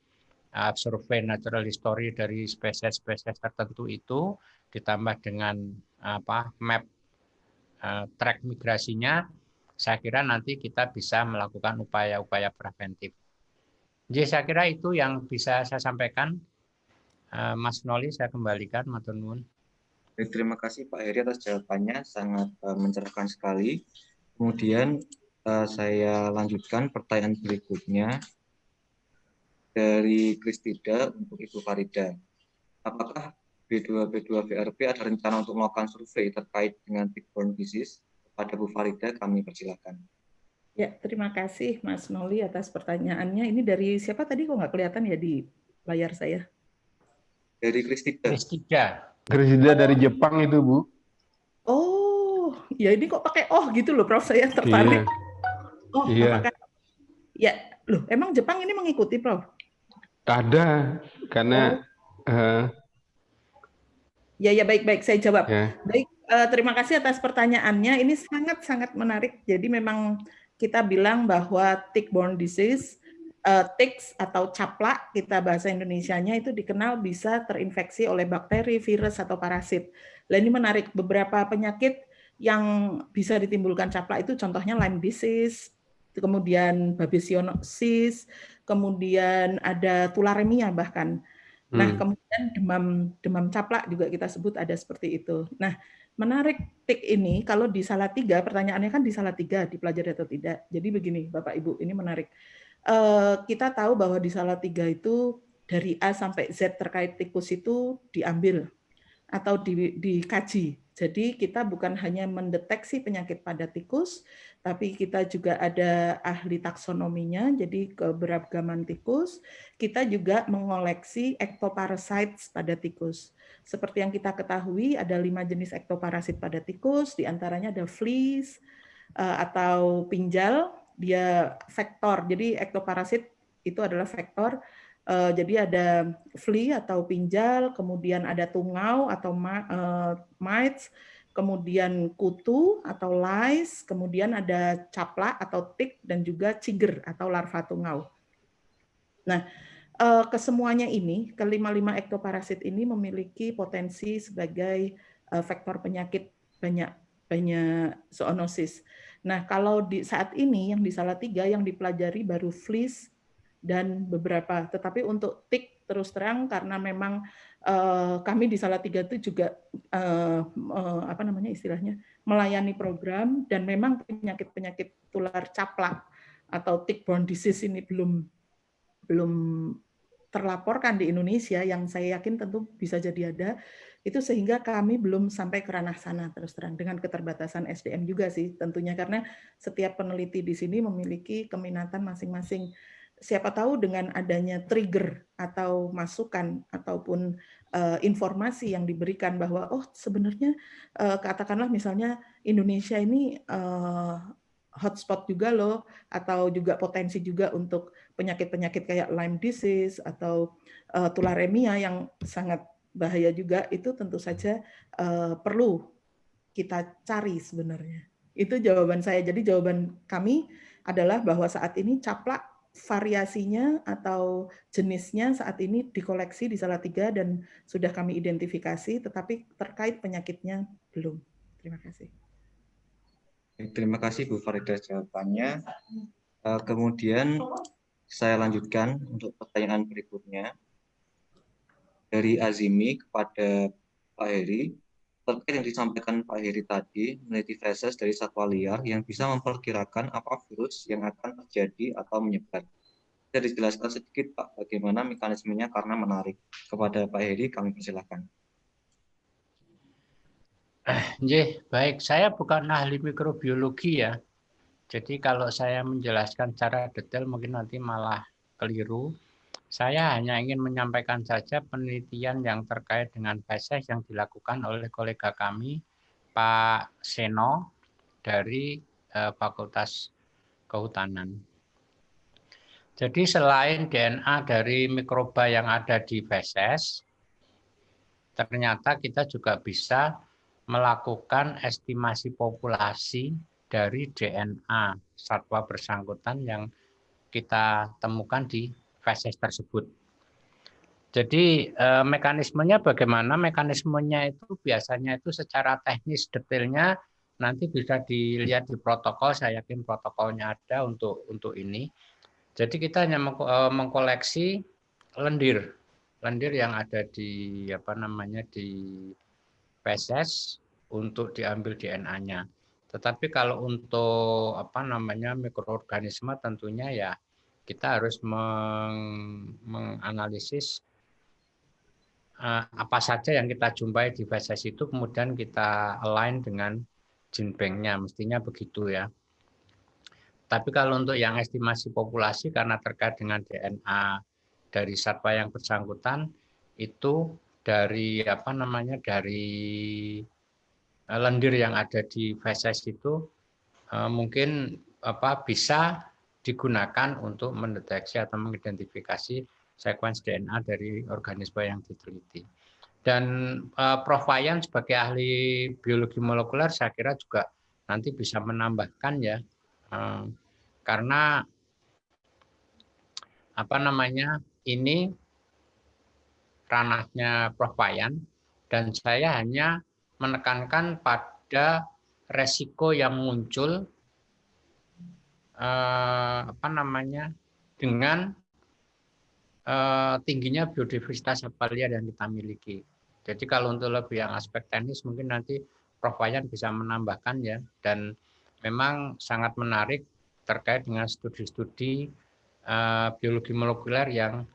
survei natural history dari spesies-spesies tertentu itu ditambah dengan map track migrasinya, saya kira nanti kita bisa melakukan upaya-upaya preventif. Jadi saya kira itu yang bisa saya sampaikan. Mas Noli, saya kembalikan, matur nuwun. Terima kasih Pak Heri atas jawabannya, sangat mencerahkan sekali. Kemudian saya lanjutkan pertanyaan berikutnya dari Kristida untuk Ibu Farida. Apakah B2 VRP ada rencana untuk melakukan survei terkait dengan tick-borne disease? Kepada Bu Farida, kami persilakan. Ya, terima kasih Mas Noli atas pertanyaannya. Ini dari siapa tadi, kok nggak kelihatan ya di layar saya? Dari Kristida. Kristida dari Jepang itu, Bu. Oh, ya ini kok pakai gitu loh, Prof. Saya tertarik. Iya. Oh, iya. Apakah ya, loh, emang Jepang ini mengikuti, Prof? Ada, karena ya baik, saya jawab. ya. Baik, terima kasih atas pertanyaannya. Ini sangat menarik. Jadi memang kita bilang bahwa tick-borne disease, ticks atau caplak, kita bahasa Indonesianya itu dikenal bisa terinfeksi oleh bakteri, virus, atau parasit. Nah, ini menarik. Beberapa penyakit yang bisa ditimbulkan caplak itu contohnya Lyme disease, kemudian babesiosis, kemudian ada tularemia bahkan. Nah, kemudian demam caplak juga kita sebut ada seperti itu. Nah, menarik tick ini, kalau di Salatiga, pertanyaannya kan di Salatiga dipelajari atau tidak. Jadi begini, Bapak Ibu, ini menarik. Kita tahu bahwa di Salatiga itu dari A sampai Z terkait tikus itu diambil atau dikaji. Jadi kita bukan hanya mendeteksi penyakit pada tikus, tapi kita juga ada ahli taksonominya, jadi keberagaman tikus. Kita juga mengoleksi ectoparasites pada tikus. Seperti yang kita ketahui, ada 5 jenis ektoparasit pada tikus, diantaranya ada fleas atau pinjal, dia vektor. Jadi ektoparasit itu adalah vektor. Jadi ada flea atau pinjal, kemudian ada tungau atau mites, kemudian kutu atau lice, kemudian ada caplak atau tick, dan juga ciger atau larva tungau. Nah, kesemuanya ini, kelima-lima ektoparasit ini memiliki potensi sebagai vektor penyakit banyak zoonosis. Nah, kalau di saat ini yang di Salatiga yang dipelajari baru fleas dan beberapa, tetapi untuk tick terus terang karena memang kami di Salatiga itu juga istilahnya melayani program, dan memang penyakit tular caplak atau tick-borne disease ini belum terlaporkan di Indonesia, yang saya yakin tentu bisa jadi ada, itu sehingga kami belum sampai ke ranah sana terus terang, dengan keterbatasan SDM juga sih tentunya, karena setiap peneliti di sini memiliki keminatan masing-masing. Siapa tahu dengan adanya trigger atau masukan ataupun informasi yang diberikan bahwa sebenarnya katakanlah misalnya Indonesia ini hotspot juga loh, atau juga potensi juga untuk penyakit-penyakit kayak Lyme disease atau tularemia yang sangat bahaya juga, itu tentu saja perlu kita cari sebenarnya. Itu jawaban saya. Jadi jawaban kami adalah bahwa saat ini caplak variasinya atau jenisnya saat ini dikoleksi di Salatiga dan sudah kami identifikasi, tetapi terkait penyakitnya belum. Terima kasih. Terima kasih Bu Farida jawabannya. Kemudian saya lanjutkan untuk pertanyaan berikutnya dari Azimi kepada Pak Heri. Terkait yang disampaikan Pak Heri tadi, meneliti feses dari satwa liar yang bisa memperkirakan apa virus yang akan terjadi atau menyebar. bisa dijelaskan sedikit Pak bagaimana mekanismenya karena menarik. Kepada Pak Heri kami persilakan. Baik, saya bukan ahli mikrobiologi ya. Jadi kalau saya menjelaskan secara detail mungkin nanti malah keliru. Saya hanya ingin menyampaikan saja penelitian yang terkait dengan feses yang dilakukan oleh kolega kami, Pak Seno, dari Fakultas Kehutanan. Jadi selain DNA dari mikroba yang ada di feses, ternyata kita juga bisa melakukan estimasi populasi dari DNA satwa bersangkutan yang kita temukan di feses tersebut. Jadi mekanismenya bagaimana? Mekanismenya itu biasanya itu secara teknis detailnya nanti bisa dilihat di protokol. Saya yakin protokolnya ada untuk ini. Jadi kita hanya mengkoleksi lendir yang ada di di feses untuk diambil DNA-nya. Tetapi kalau untuk mikroorganisme tentunya ya kita harus menganalisis apa saja yang kita jumpai di feses itu, kemudian kita align dengan gene bank-nya, mestinya begitu ya. Tapi kalau untuk yang estimasi populasi karena terkait dengan DNA dari satwa yang bersangkutan itu dari dari lendir yang ada di feses itu mungkin bisa digunakan untuk mendeteksi atau mengidentifikasi sekuens DNA dari organisme yang diteliti. Dan Prof. Wayan sebagai ahli biologi molekuler saya kira juga nanti bisa menambahkan ya, karena ini ranahnya Prof. Wayan dan saya hanya menekankan pada resiko yang muncul dengan tingginya biodiversitas satwa liar yang kita miliki. Jadi kalau untuk lebih yang aspek teknis mungkin nanti Prof. Wayan bisa menambahkan ya, dan memang sangat menarik terkait dengan studi-studi biologi molekuler yang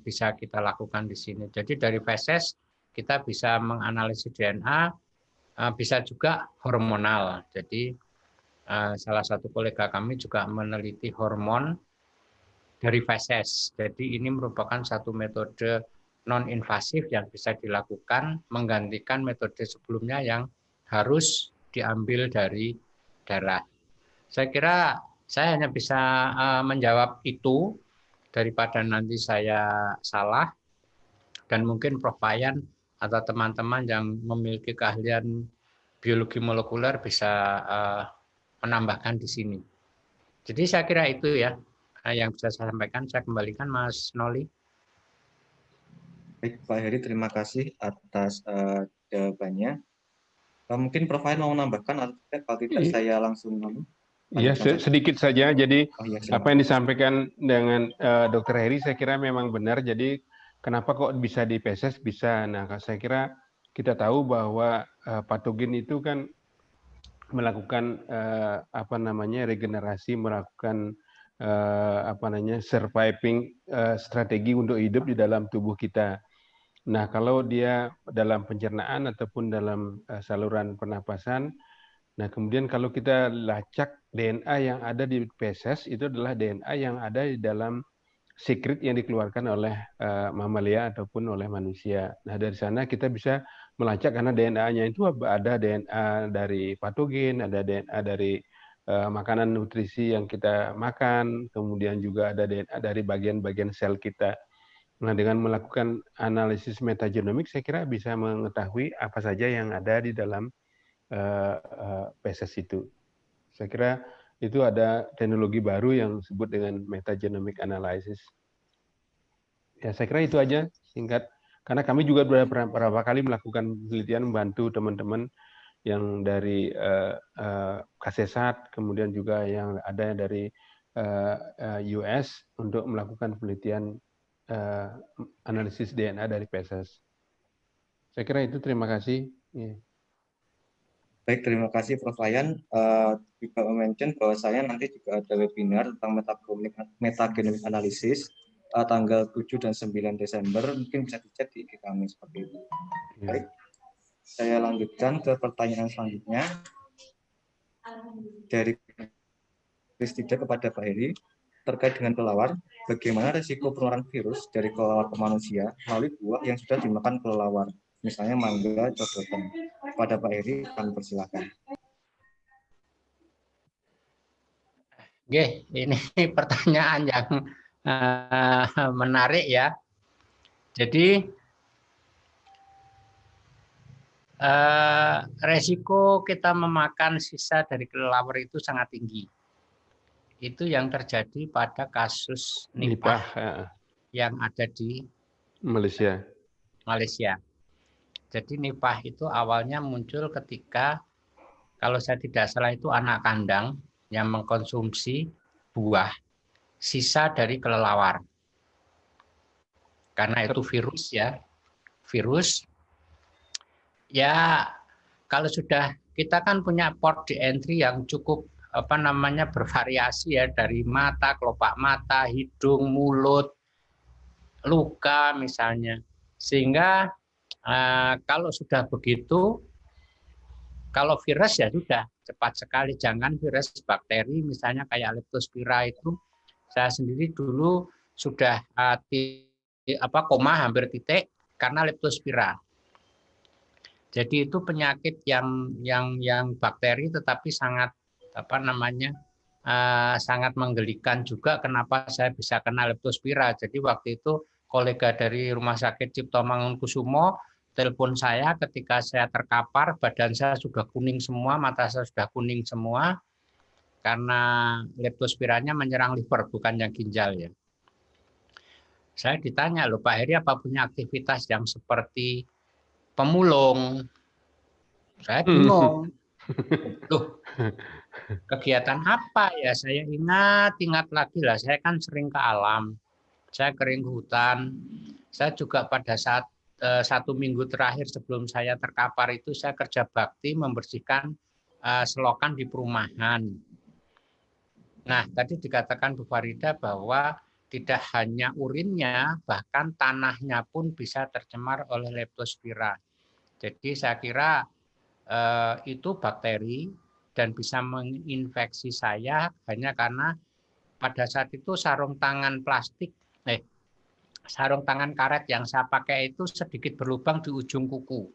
bisa kita lakukan di sini. Jadi dari feses kita bisa menganalisis DNA, bisa juga hormonal. Jadi salah satu kolega kami juga meneliti hormon dari feses. Jadi ini merupakan satu metode non-invasif yang bisa dilakukan menggantikan metode sebelumnya yang harus diambil dari darah. Saya kira saya hanya bisa menjawab itu daripada nanti saya salah, dan mungkin Prof. Wayan atau teman-teman yang memiliki keahlian biologi molekuler bisa menambahkan di sini. Jadi saya kira itu ya yang bisa saya sampaikan. Saya kembalikan Mas Noli. Baik, Pak Heri, terima kasih atas jawabannya. Mungkin Prof. Wayan mau menambahkan atau tidak saya langsung Iya, sedikit saja. Jadi apa yang disampaikan dengan Dr. Heri saya kira memang benar. Jadi kenapa kok bisa di feses bisa? Nah, saya kira kita tahu bahwa patogen itu kan melakukan regenerasi, melakukan surviving strategi untuk hidup di dalam tubuh kita. Nah, kalau dia dalam pencernaan ataupun dalam saluran pernapasan, nah kemudian kalau kita lacak DNA yang ada di feses itu adalah DNA yang ada di dalam sekret yang dikeluarkan oleh mamalia ataupun oleh manusia. Nah, dari sana kita bisa melacak karena DNA-nya itu ada DNA dari patogen, ada DNA dari makanan nutrisi yang kita makan, kemudian juga ada DNA dari bagian-bagian sel kita. Nah, dengan melakukan analisis metagenomik, saya kira bisa mengetahui apa saja yang ada di dalam feses itu. Saya kira itu ada teknologi baru yang disebut dengan metagenomic analysis. Ya, saya kira itu aja singkat. Karena kami juga beberapa kali melakukan penelitian membantu teman-teman yang dari Kasesat, kemudian juga yang ada dari US untuk melakukan penelitian analisis DNA dari feses. Saya kira itu, terima kasih. Baik, terima kasih Prof. Wayan. Juga mention bahwa saya nanti juga ada webinar tentang metagenomic analysis tanggal 7 dan 9 Desember. Mungkin bisa dicek di IG kami seperti itu. Baik, saya lanjutkan ke pertanyaan selanjutnya dari Kristida kepada Pak Heri terkait dengan kelelawar. Bagaimana resiko penularan virus dari kelelawar ke manusia melalui buah yang sudah dimakan kelelawar, misalnya mangga, codotan. Kepada Pak Heri, kami persilakan. Oke, ini pertanyaan yang menarik ya. Jadi resiko kita memakan sisa dari kelelawar itu sangat tinggi. Itu yang terjadi pada kasus Nipah yang ada di Malaysia. Jadi Nipah itu awalnya muncul ketika, kalau saya tidak salah itu anak kandang yang mengkonsumsi buah sisa dari kelelawar. Karena itu virus ya. Virus ya, kalau sudah, kita kan punya port di entry yang cukup bervariasi ya, dari mata, kelopak mata, hidung, mulut, luka misalnya. Sehingga kalau sudah begitu, kalau virus ya sudah cepat sekali. Jangan virus, bakteri misalnya kayak Leptospira itu, saya sendiri dulu sudah koma hampir titik karena Leptospira. Jadi itu penyakit yang bakteri tetapi sangat sangat menggelikan juga. Kenapa saya bisa kena Leptospira? Jadi waktu itu kolega dari Rumah Sakit Cipto Mangunkusumo telepon saya ketika saya terkapar, badan saya sudah kuning semua, mata saya sudah kuning semua karena Leptospiranya menyerang liver bukan yang ginjal ya. Saya ditanya, loh Pak Heri apa punya aktivitas yang seperti pemulung? Saya bingung. Loh, kegiatan apa ya? Saya ingat lagi lah. Saya kan sering ke alam. Saya kering ke hutan. Saya juga pada saat 1 minggu terakhir sebelum saya terkapar itu saya kerja bakti membersihkan selokan di perumahan. Nah, tadi dikatakan Bu Farida bahwa tidak hanya urinnya, bahkan tanahnya pun bisa tercemar oleh Leptospira. Jadi saya kira itu bakteri dan bisa menginfeksi saya hanya karena pada saat itu sarung tangan karet yang saya pakai itu sedikit berlubang di ujung kuku.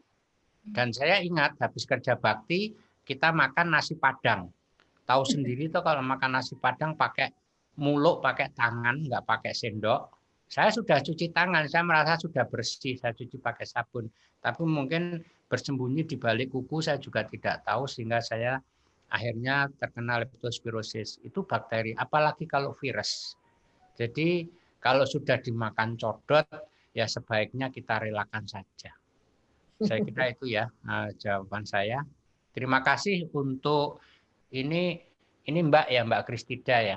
Dan saya ingat habis kerja bakti kita makan nasi Padang. Tahu sendiri tuh kalau makan nasi Padang pakai muluk, pakai tangan, nggak pakai sendok. Saya sudah cuci tangan, saya merasa sudah bersih, saya cuci pakai sabun. Tapi mungkin bersembunyi di balik kuku saya juga tidak tahu sehingga saya akhirnya terkena leptospirosis. Itu bakteri, apalagi kalau virus. Jadi kalau sudah dimakan codot, ya sebaiknya kita relakan saja. Saya kira itu ya jawaban saya. Terima kasih untuk ini Mbak ya, Mbak Kristida ya.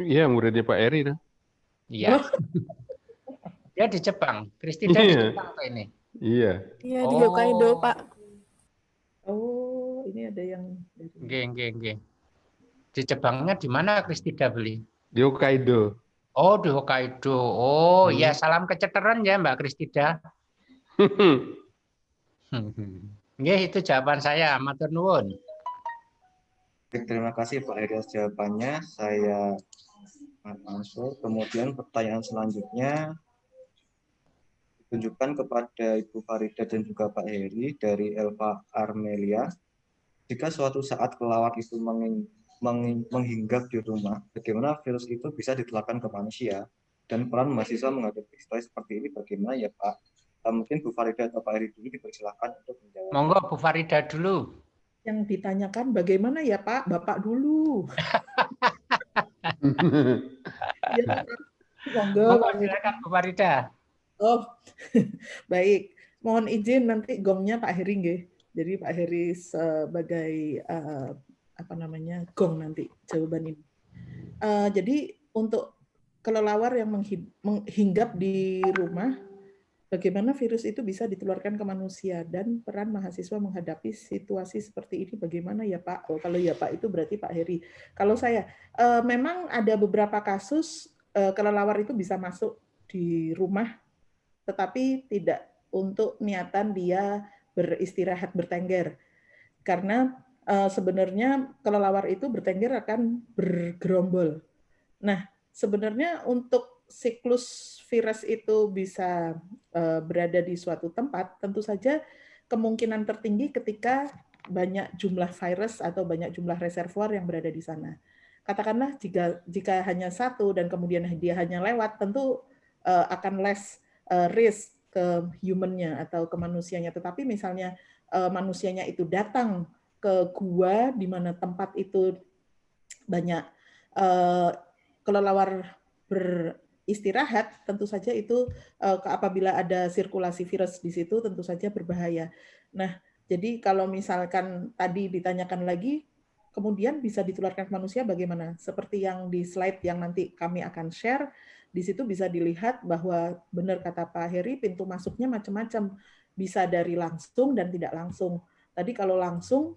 Iya, muridnya Pak Eri. Iya. Dia di Jepang. Kristida di Jepang tuh ini. Iya. Iya, di Hokkaido, Pak. Oh, ini ada yang Nggih. Di Jepangnya di mana Kristida beli? Di Hokkaido. Oh, di Hokkaido. Oh, ya salam keceteran ya Mbak Kristida. Nggih, itu jawaban saya. Matur nuwun. Terima kasih Pak Heri atas jawabannya. Saya answer. Kemudian pertanyaan selanjutnya ditunjukkan kepada Ibu Farida dan juga Pak Heri dari Elva Armelia. Jika suatu saat kelelawar itu menghinggap di rumah, bagaimana virus itu bisa ditularkan ke manusia? Dan peran mahasiswa menghadapi situasi seperti ini bagaimana ya Pak? Mungkin Bu Farida atau Pak Heri dulu dipersilakan untuk menjawab. Monggo Bu Farida dulu. yang ditanyakan bagaimana ya Pak? Bapak dulu. Ya, monggo. Silakan Bu Farida. Oh, baik. Mohon izin nanti gongnya Pak Heri nggih. Jadi Pak Heri sebagai gong nanti jawaban ini. Jadi untuk kelelawar yang menghinggap di rumah bagaimana virus itu bisa ditularkan ke manusia dan peran mahasiswa menghadapi situasi seperti ini bagaimana ya Pak? Oh, kalau ya Pak itu berarti Pak Heri. Kalau saya memang ada beberapa kasus kelelawar itu bisa masuk di rumah tetapi tidak untuk niatan dia beristirahat bertengger. Karena sebenarnya kelelawar itu bertengger akan bergerombol. Nah, sebenarnya untuk siklus virus itu bisa berada di suatu tempat, tentu saja kemungkinan tertinggi ketika banyak jumlah virus atau banyak jumlah reservoir yang berada di sana. Katakanlah jika hanya satu dan kemudian dia hanya lewat, tentu akan less risk ke human-nya atau ke manusianya. Tetapi misalnya manusianya itu datang ke gua di mana tempat itu banyak kelelawar beristirahat, tentu saja itu apabila ada sirkulasi virus di situ tentu saja berbahaya. Nah, jadi kalau misalkan tadi ditanyakan lagi, kemudian bisa ditularkan ke manusia bagaimana? Seperti yang di slide yang nanti kami akan share, di situ bisa dilihat bahwa benar kata Pak Heri, pintu masuknya macam-macam. Bisa dari langsung dan tidak langsung. Tadi kalau langsung,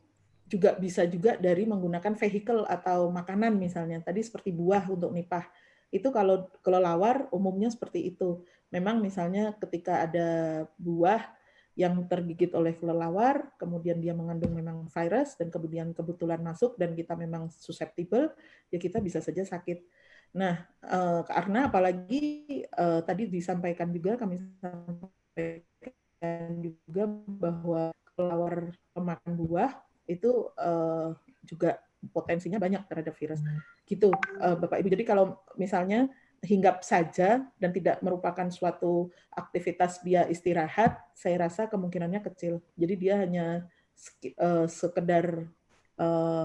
juga bisa juga dari menggunakan vehicle atau makanan misalnya. Tadi seperti buah untuk nipah. Itu kalau kelelawar umumnya seperti itu. Memang misalnya ketika ada buah yang tergigit oleh kelelawar, kemudian dia mengandung memang virus, dan kemudian kebetulan masuk dan kita memang susceptible, ya kita bisa saja sakit. Nah, karena apalagi tadi disampaikan juga, kami sampaikan juga bahwa kelelawar pemakan buah itu juga potensinya banyak terhadap virus. Gitu, Bapak Ibu. Jadi kalau misalnya hinggap saja dan tidak merupakan suatu aktivitas dia istirahat, saya rasa kemungkinannya kecil. Jadi dia hanya sekedar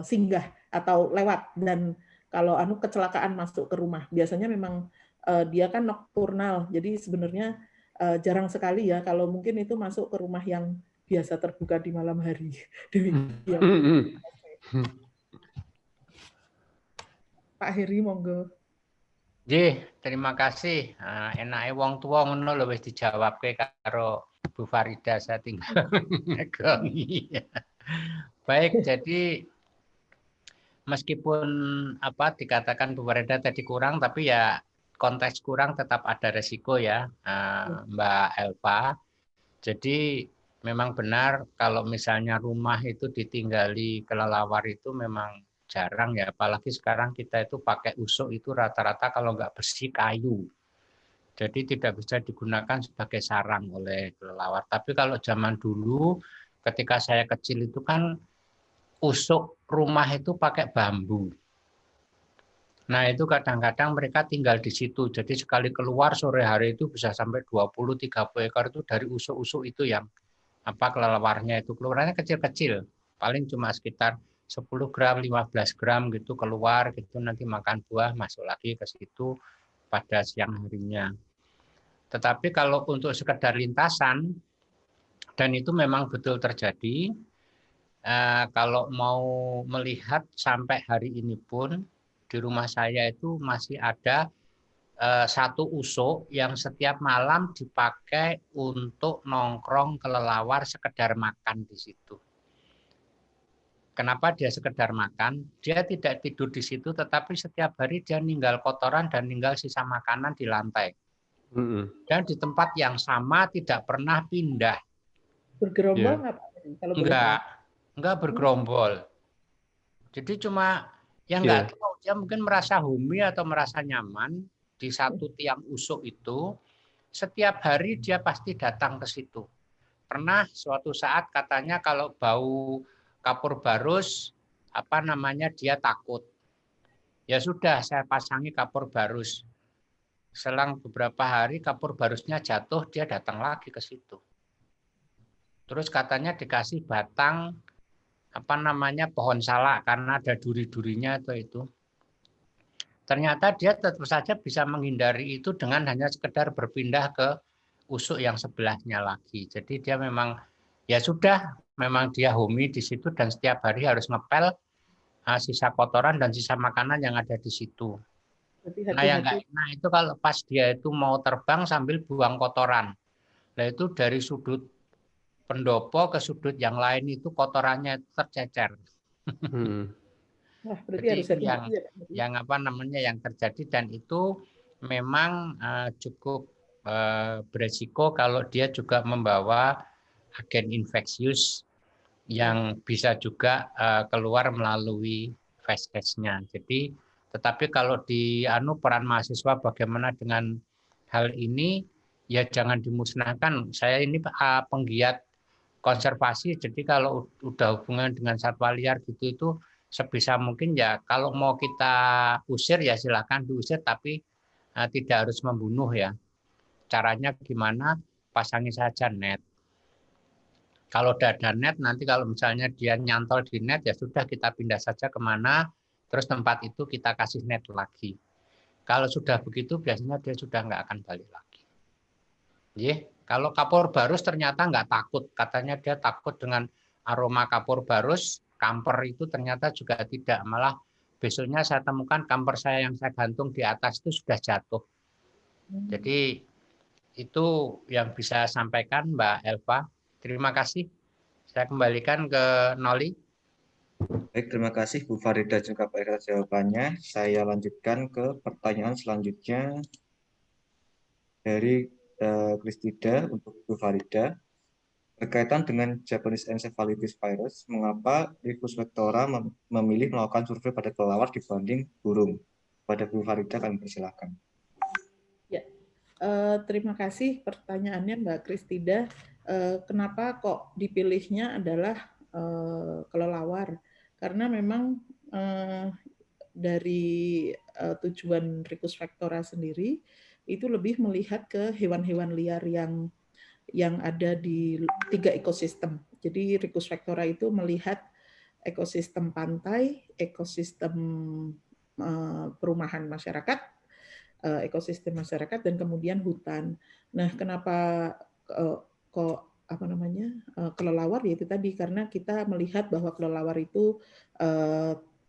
singgah atau lewat, dan kalau kecelakaan masuk ke rumah, biasanya memang dia kan nokturnal, jadi sebenarnya jarang sekali ya kalau mungkin itu masuk ke rumah yang biasa terbuka di malam hari. Demikian. Pak Heri, monggo. Terima kasih. Enake wong tua ngono lho wis dijawabke karo Bu Farida, saya tinggal ngegongi. Baik, jadi meskipun dikatakan Bu Farida tadi kurang, tapi ya konteks kurang tetap ada resiko ya, Mbak Elva. Jadi memang benar kalau misalnya rumah itu ditinggali kelelawar itu memang jarang ya, apalagi sekarang kita itu pakai usuk itu rata-rata kalau nggak bersih kayu. Jadi tidak bisa digunakan sebagai sarang oleh kelelawar. Tapi kalau zaman dulu ketika saya kecil itu kan usuk rumah itu pakai bambu. Nah itu kadang-kadang mereka tinggal di situ. Jadi sekali keluar sore hari itu bisa sampai 20-30 ekor itu dari usuk-usuk itu yang kelelawarnya itu keluarannya kecil-kecil. Paling cuma sekitar 10 gram, 15 gram gitu keluar gitu, nanti makan buah masuk lagi ke situ pada siang harinya. Tetapi kalau untuk sekedar lintasan, dan itu memang betul terjadi, kalau mau melihat sampai hari ini pun di rumah saya itu masih ada satu usuk yang setiap malam dipakai untuk nongkrong kelelawar sekedar makan di situ. Kenapa dia sekedar makan? Dia tidak tidur di situ, tetapi setiap hari dia ninggal kotoran dan ninggal sisa makanan di lantai. Dan di tempat yang sama tidak pernah pindah. Bergerombol nggak Pak? Enggak bergerombol. Jadi cuma yang nggak tahu, dia mungkin merasa homey atau merasa nyaman di satu tiang usuk itu. Setiap hari dia pasti datang ke situ. Pernah suatu saat katanya kalau bau kapur barus, dia takut. Ya sudah, saya pasangi kapur barus. Selang beberapa hari kapur barusnya jatuh, dia datang lagi ke situ. Terus katanya dikasih batang pohon salak karena ada duri-durinya itu. Ternyata dia tetap saja bisa menghindari itu dengan hanya sekedar berpindah ke usuk yang sebelahnya lagi. Jadi dia memang ya sudah, memang dia homey di situ dan setiap hari harus ngepel sisa kotoran dan sisa makanan yang ada di situ. Nah yang nggak enak itu kalau pas dia itu mau terbang sambil buang kotoran. Nah itu dari sudut pendopo ke sudut yang lain itu kotorannya tercecer. Wah, berarti Jadi harus itu hati-hati ya, yang apa namanya yang terjadi, dan itu memang cukup beresiko kalau dia juga membawa agen infeksius yang bisa juga keluar melalui feses-nya. Jadi, tetapi kalau di peran mahasiswa bagaimana dengan hal ini, ya jangan dimusnahkan. Saya ini penggiat konservasi, jadi kalau udah hubungan dengan satwa liar gitu itu sebisa mungkin ya kalau mau kita usir ya silakan diusir, tapi tidak harus membunuh ya. Caranya gimana? Pasangi saja net. Kalau udah ada net, nanti kalau misalnya dia nyantol di net, ya sudah kita pindah saja kemana, terus tempat itu kita kasih net lagi. Kalau sudah begitu, biasanya dia sudah nggak akan balik lagi. Kalau kapur barus ternyata nggak takut, katanya dia takut dengan aroma kapur barus, kamper itu ternyata juga tidak, malah besoknya saya temukan kamper saya yang saya gantung di atas itu sudah jatuh. Jadi itu yang bisa saya sampaikan Mbak Elva. Terima kasih. Saya kembalikan ke Noli. Baik, terima kasih Bu Farida juga Pak atas jawabannya. Saya lanjutkan ke pertanyaan selanjutnya dari Kristida untuk Bu Farida. Berkaitan dengan Japanese encephalitis virus, mengapa Rivus vectora memilih melakukan survei pada kelelawar dibanding burung? Pada Bu Farida kami persilakan. Ya, terima kasih pertanyaannya Mbak Kristida. Kenapa kok dipilihnya adalah kelelawar? Karena memang dari tujuan Ricus vectora sendiri itu lebih melihat ke hewan-hewan liar yang ada di 3 ekosistem. Jadi Ricus vectora itu melihat ekosistem pantai, ekosistem perumahan masyarakat, ekosistem masyarakat, dan kemudian hutan. Nah, kenapa kok kelelawar? Yaitu tadi karena kita melihat bahwa kelelawar itu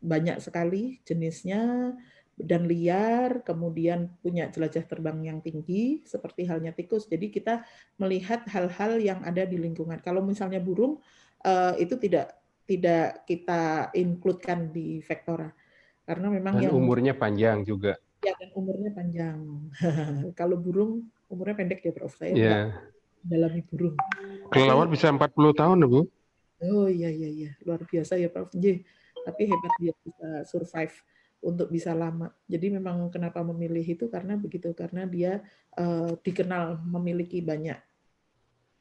banyak sekali jenisnya dan liar, kemudian punya jelajah terbang yang tinggi seperti halnya tikus. Jadi kita melihat hal-hal yang ada di lingkungan. Kalau misalnya burung itu tidak kita include-kan di vectora karena memang dan yang umurnya panjang juga. Ya, dan umurnya panjang. Kalau burung umurnya pendek ya, Prof. Saya nggak dalami burung. Kelelawar bisa 40 tahun, Bu. Oh iya, luar biasa ya, Prof. Tapi hebat dia bisa survive untuk bisa lama. Jadi memang kenapa memilih itu karena begitu, karena dia dikenal memiliki banyak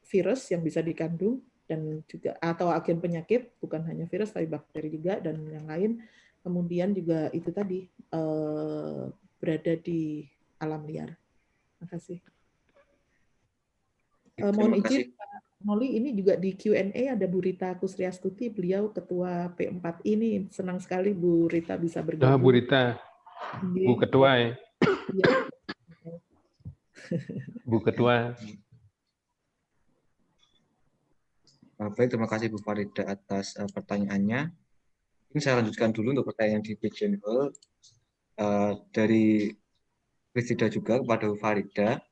virus yang bisa dikandung dan juga atau agen penyakit, bukan hanya virus tapi bakteri juga dan yang lain. Kemudian juga itu tadi berada di alam liar. Terima kasih. Mohon izin Pak Noli, ini juga di Q&A ada Bu Rita Kusriastuti, beliau Ketua P4I ini. Senang sekali Bu Rita bisa bergabung. Bu Rita, Bu Ketua ya. Bu Ketua. Baik, terima kasih Bu Farida atas pertanyaannya. Ini saya lanjutkan dulu untuk pertanyaan di channel dari Kristida juga kepada Bu Farida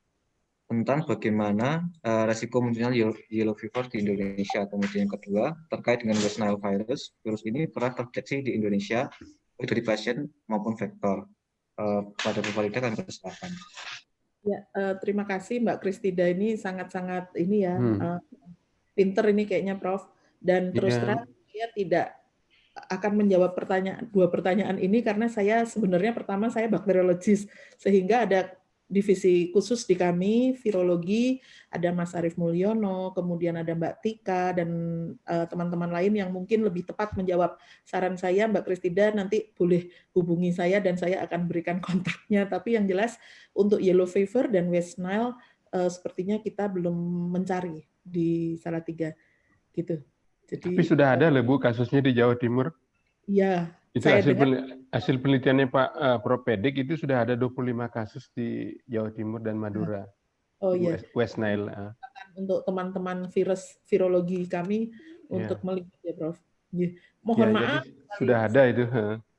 tentang bagaimana resiko munculnya yellow fever di Indonesia. Kemudian yang kedua terkait dengan West Nile virus. Virus ini pernah terdeteksi di Indonesia baik dari pasien maupun vektor. Pada Bu Farida kami persilakan. Ya, terima kasih Mbak Kristida, ini sangat-sangat ini ya. Pinter ini kayaknya Prof. Dan terus terang saya tidak akan menjawab dua pertanyaan ini karena saya sebenarnya pertama saya bakteriologis, sehingga ada divisi khusus di kami, virologi, ada Mas Arief Mulyono, kemudian ada Mbak Tika, dan teman-teman lain yang mungkin lebih tepat menjawab. Saran saya Mbak Kristida nanti boleh hubungi saya dan saya akan berikan kontaknya. Tapi yang jelas untuk yellow fever dan West Nile sepertinya kita belum mencari di Salatiga gitu. Jadi, tapi sudah ada loh Bu kasusnya di Jawa Timur. Iya. Itu hasil penelitiannya Pak Prof Pedik itu sudah ada 25 kasus di Jawa Timur dan Madura. Oh iya. West Nile. Untuk teman-teman virologi kami untuk melihat ya Prof. Mohon maaf. Sudah ada itu.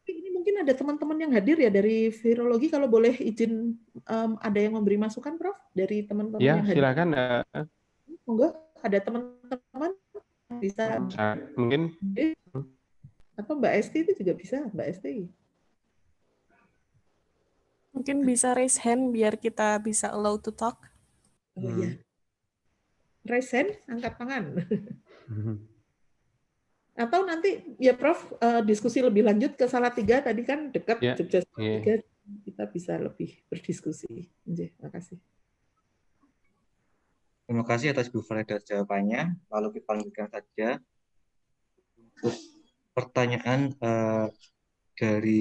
Ini mungkin ada teman-teman yang hadir ya dari virologi, kalau boleh izin ada yang memberi masukan Prof dari teman-teman yang hadir. Ya silakan. Monggo, ada teman-teman bisa mungkin atau Mbak Esti itu juga bisa, Mbak Esti. Mungkin bisa raise hand biar kita bisa allow to talk. Oh iya. Raise hand, angkat tangan. Atau nanti ya Prof diskusi lebih lanjut ke Salatiga tadi kan dekat Jogja Salatiga, kita bisa lebih berdiskusi. Terima kasih. Terima kasih atas Bu Farida jawabannya. Lalu kita lanjutkan saja untuk pertanyaan dari